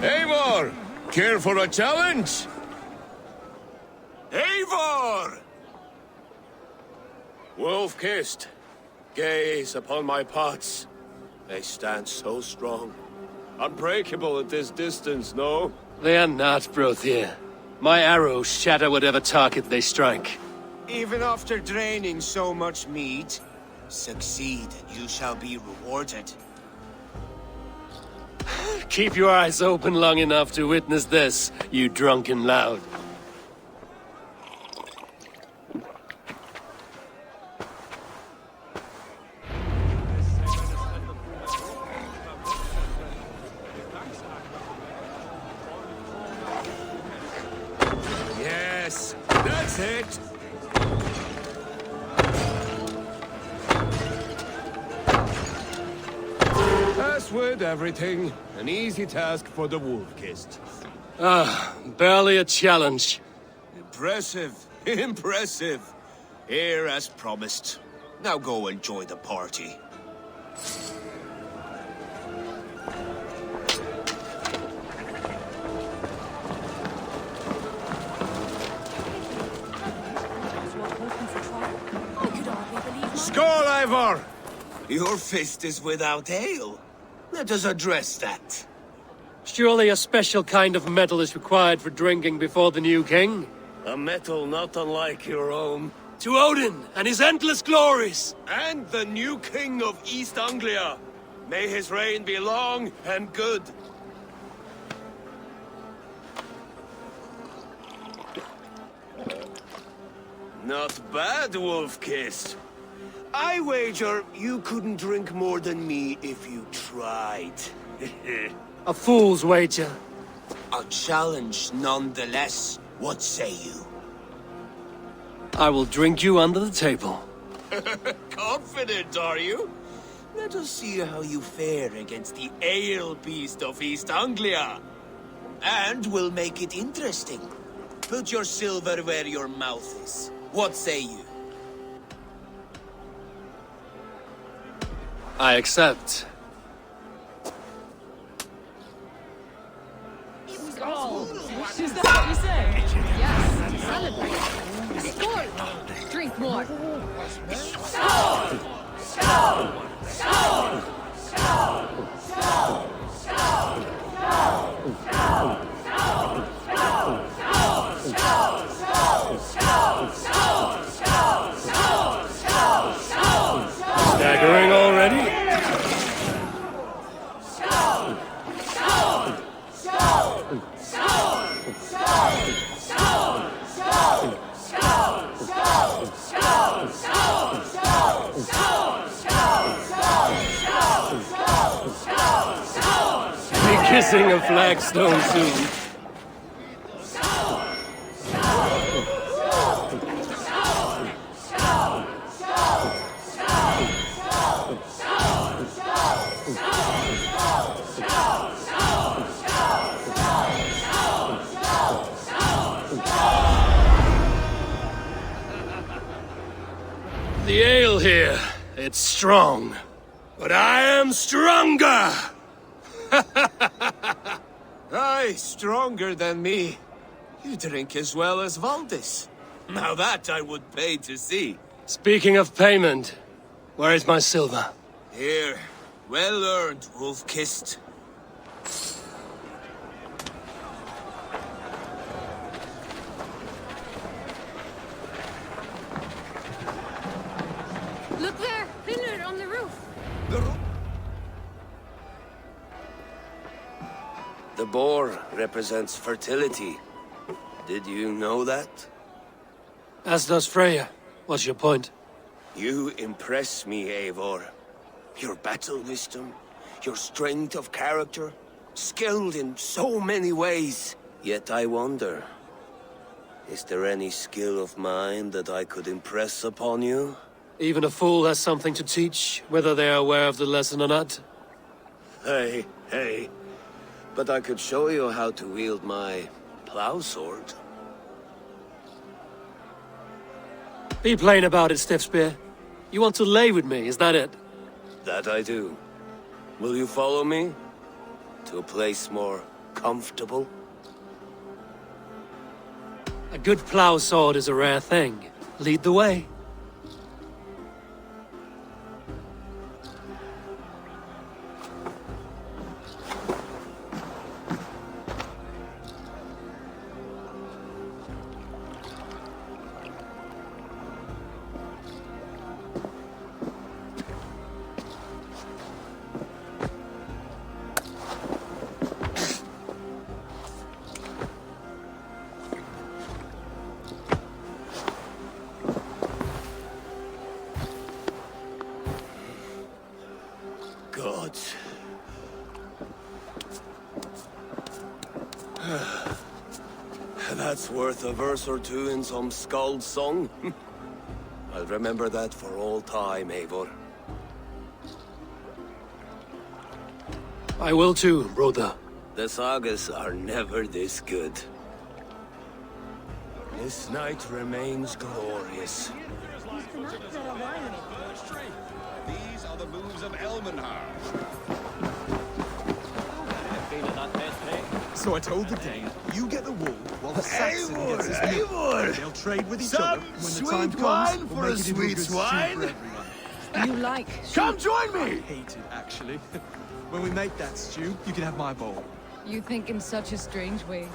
Eivor! Care for a challenge?
Eivor!
Wolf-kissed. Gaze upon my pots. They stand so strong. Unbreakable at this distance, no?
They are not, Brothier. My arrows shatter whatever target they strike.
Even after draining so much meat, succeed and you shall be rewarded.
Keep your eyes open long enough to witness this, you drunken loud.
Yes, that's it. As with everything, an easy task for the Wolf-Kissed.
Ah, barely a challenge.
Impressive, impressive. Here as promised. Now go enjoy the party. Skål, Ivor! Your fist is without ale. Let us address that.
Surely a special kind of metal is required for drinking before the new king?
A metal not unlike your own.
To Odin and his endless glories!
And the new king of East Anglia. May his reign be long and good. Not bad, Wolf-Kissed. I wager you couldn't drink more than me if you tried.
A fool's wager.
A challenge nonetheless. What say you?
I will drink you under the table.
Confident, are you? Let us see how you fare against the ale beast of East Anglia. And we'll make it interesting. Put your silver where your mouth is. What say you?
I accept.
Is that what you say? Yes, celebrate. Skål! Drink more. Skål! Skål! Skål! Skål! Skål!
Staggering already? Be kissing a flagstone soon. The ale here, it's strong. But I am stronger!
Aye, stronger than me. You drink as well as Valdis. Now that I would pay to see.
Speaking of payment, where is my silver?
Here, well earned, Wolf-Kissed.
Look there! Pillar on the roof!
The boar represents fertility. Did you know that?
As does Freya. What's your point?
You impress me, Eivor. Your battle wisdom, your strength of character, skilled in so many ways. Yet I wonder, is there any skill of mine that I could impress upon you?
Even a fool has something to teach, whether they are aware of the lesson or not.
Hey, hey. But I could show you how to wield my plow sword.
Be plain about it, Stiffspear. You want to lay with me, is that it?
That I do. Will you follow me? To a place more comfortable?
A good plow sword is a rare thing. Lead the way.
gods. That's worth a verse or two in some skald's song. I'll remember that for all time, Eivor.
I will too, brother.
The sagas are never this good. This night remains glorious.
These are the moves of Elmenhar. So I told the Dane, you get the wool while the Saxon gets his meat. They'll trade with each other. When the time comes, we'll make it into a good stew for everyone.
You like...
Come join me!
I hate it, actually. When we make that stew, you can have my bowl.
You think in such a strange way.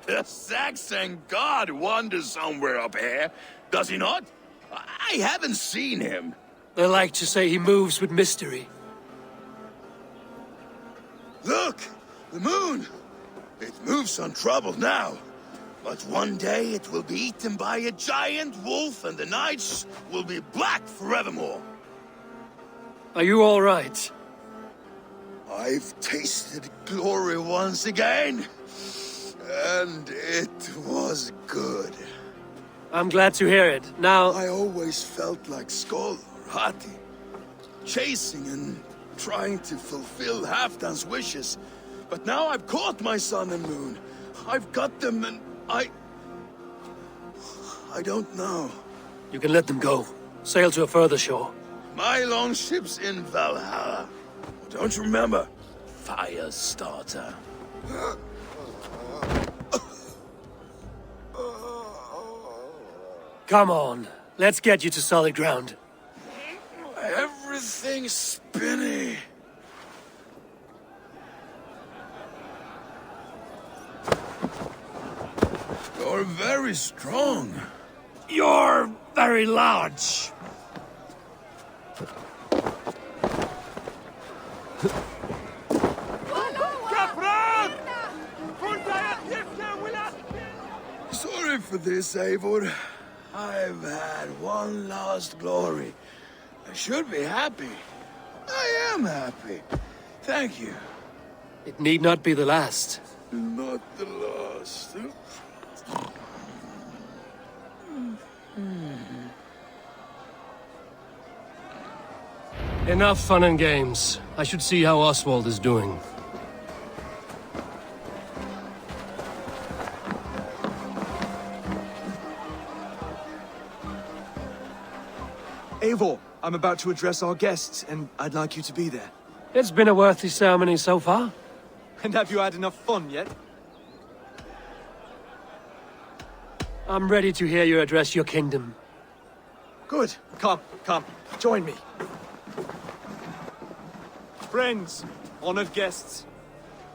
The Saxon god wanders somewhere up here, does he not? I haven't seen him.
They like to say he moves with mystery.
Look! The moon! It moves untroubled now. But one day it will be eaten by a giant wolf and the nights will be black forevermore.
Are you all right?
I've tasted glory once again. And it was good.
I'm glad to hear it. Now...
I always felt like Skoll or Hati. Chasing and trying to fulfill Halfdan's wishes. But now I've caught my sun and moon. I've got them and I don't know.
You can let them go. Sail to a further shore.
My longship's in Valhalla. Don't you remember? Firestarter.
Come on. Let's get you to solid ground.
Everything's spinny. You're very strong.
You're very large.
Sorry for this, Eivor. I've had one last glory. I should be happy. I am happy. Thank you.
It need not be the last.
Not the last.
Enough fun and games. I should see how Oswald is doing.
Eivor, I'm about to address our guests, and I'd like you to be there.
It's been a worthy ceremony so far.
And have you had enough fun yet?
I'm ready to hear you address your kingdom.
Good. Come, join me. Friends, honored guests,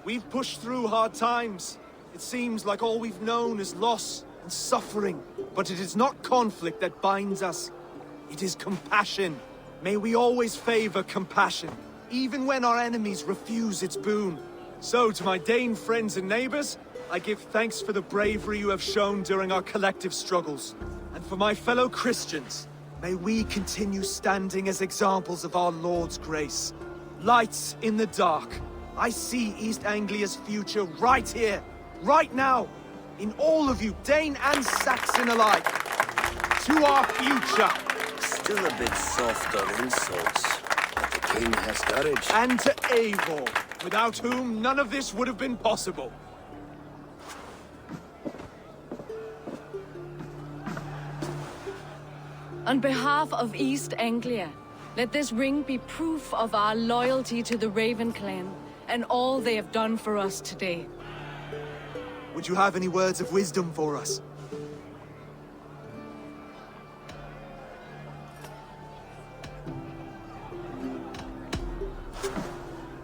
we've pushed through hard times. It seems like all we've known is loss and suffering, but it is not conflict that binds us. It is compassion. May we always favor compassion, even when our enemies refuse its boon. So, to my Dane friends and neighbors, I give thanks for the bravery you have shown during our collective struggles. And for my fellow Christians, may we continue standing as examples of our Lord's grace. Lights in the dark. I see East Anglia's future right here, right now, in all of you, Dane and Saxon alike. To our future.
Still a bit soft on insults, but the king has courage.
And to Eivor, without whom none of this would have been possible.
On behalf of East Anglia, let this ring be proof of our loyalty to the Raven clan and all they have done for us today.
Would you have any words of wisdom for us?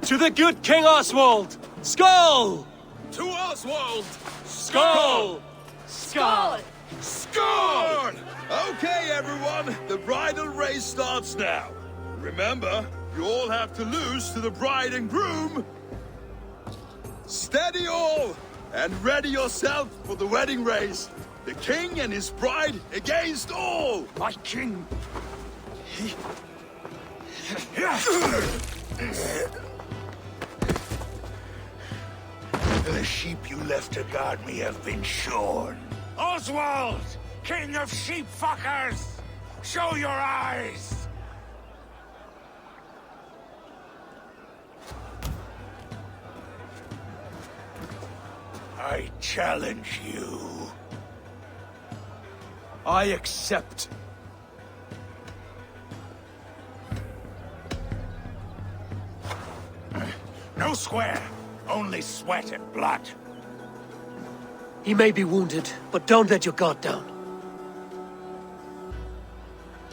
To the good King Oswald! Skull!
To Oswald!
Skull!
Skull!
Score! Okay, everyone, the bridal race starts now. Remember, you all have to lose to the bride and groom. Steady all, and ready yourself for the wedding race. The king and his bride against all!
My king! The sheep you left to guard me have been shorn. Oswald! King of sheep fuckers! Show your eyes! I challenge you.
I accept.
No square, only sweat and blood.
He may be wounded, but don't let your guard down.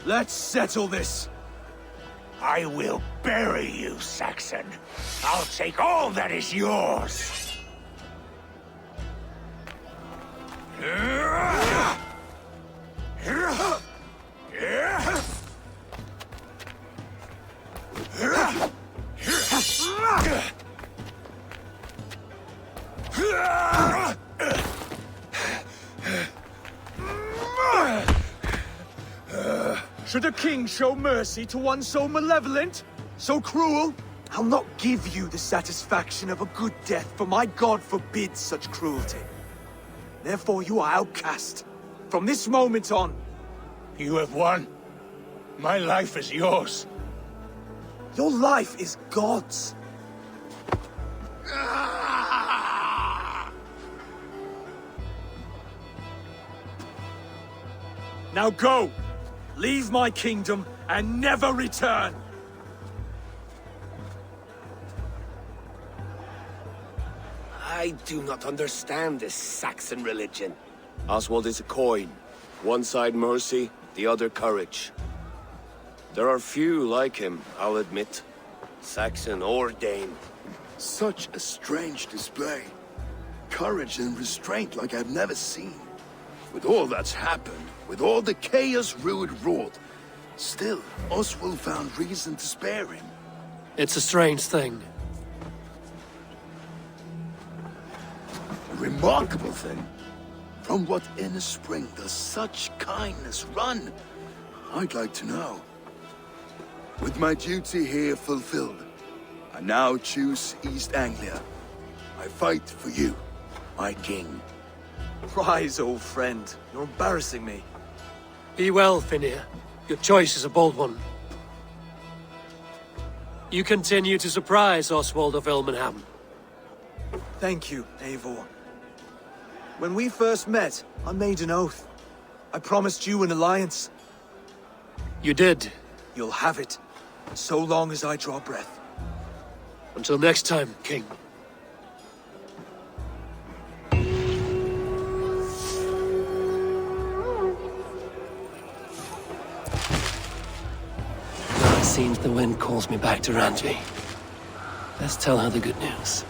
Let's settle this.
I will bury you, Saxon. I'll take all that is yours.
Should a king show mercy to one so malevolent? So cruel? I'll not give you the satisfaction of a good death, for my god forbids such cruelty. Therefore you are outcast. From this moment on.
You have won. My life is yours.
Your life is God's. Now go! Leave my kingdom and never return!
I do not understand this Saxon religion. Oswald is a coin. One side mercy, the other courage. There are few like him, I'll admit. Saxon or Dane.
Such a strange display. Courage and restraint like I've never seen. With all that's happened, with all the chaos Rued wrought, still, Oswald found reason to spare him.
It's a strange thing.
A remarkable thing. From what inner spring does such kindness run? I'd like to know. With my duty here fulfilled, I now choose East Anglia. I fight for you, my king.
Rise, old friend. You're embarrassing me.
Be well, Finnir. Your choice is a bold one. You continue to surprise Oswald of Elmenham.
Thank you, Eivor. When we first met, I made an oath. I promised you an alliance.
You did.
You'll have it, so long as I draw breath.
Until next time, King. It seems the wind calls me back to Randvi. Let's tell her the good news.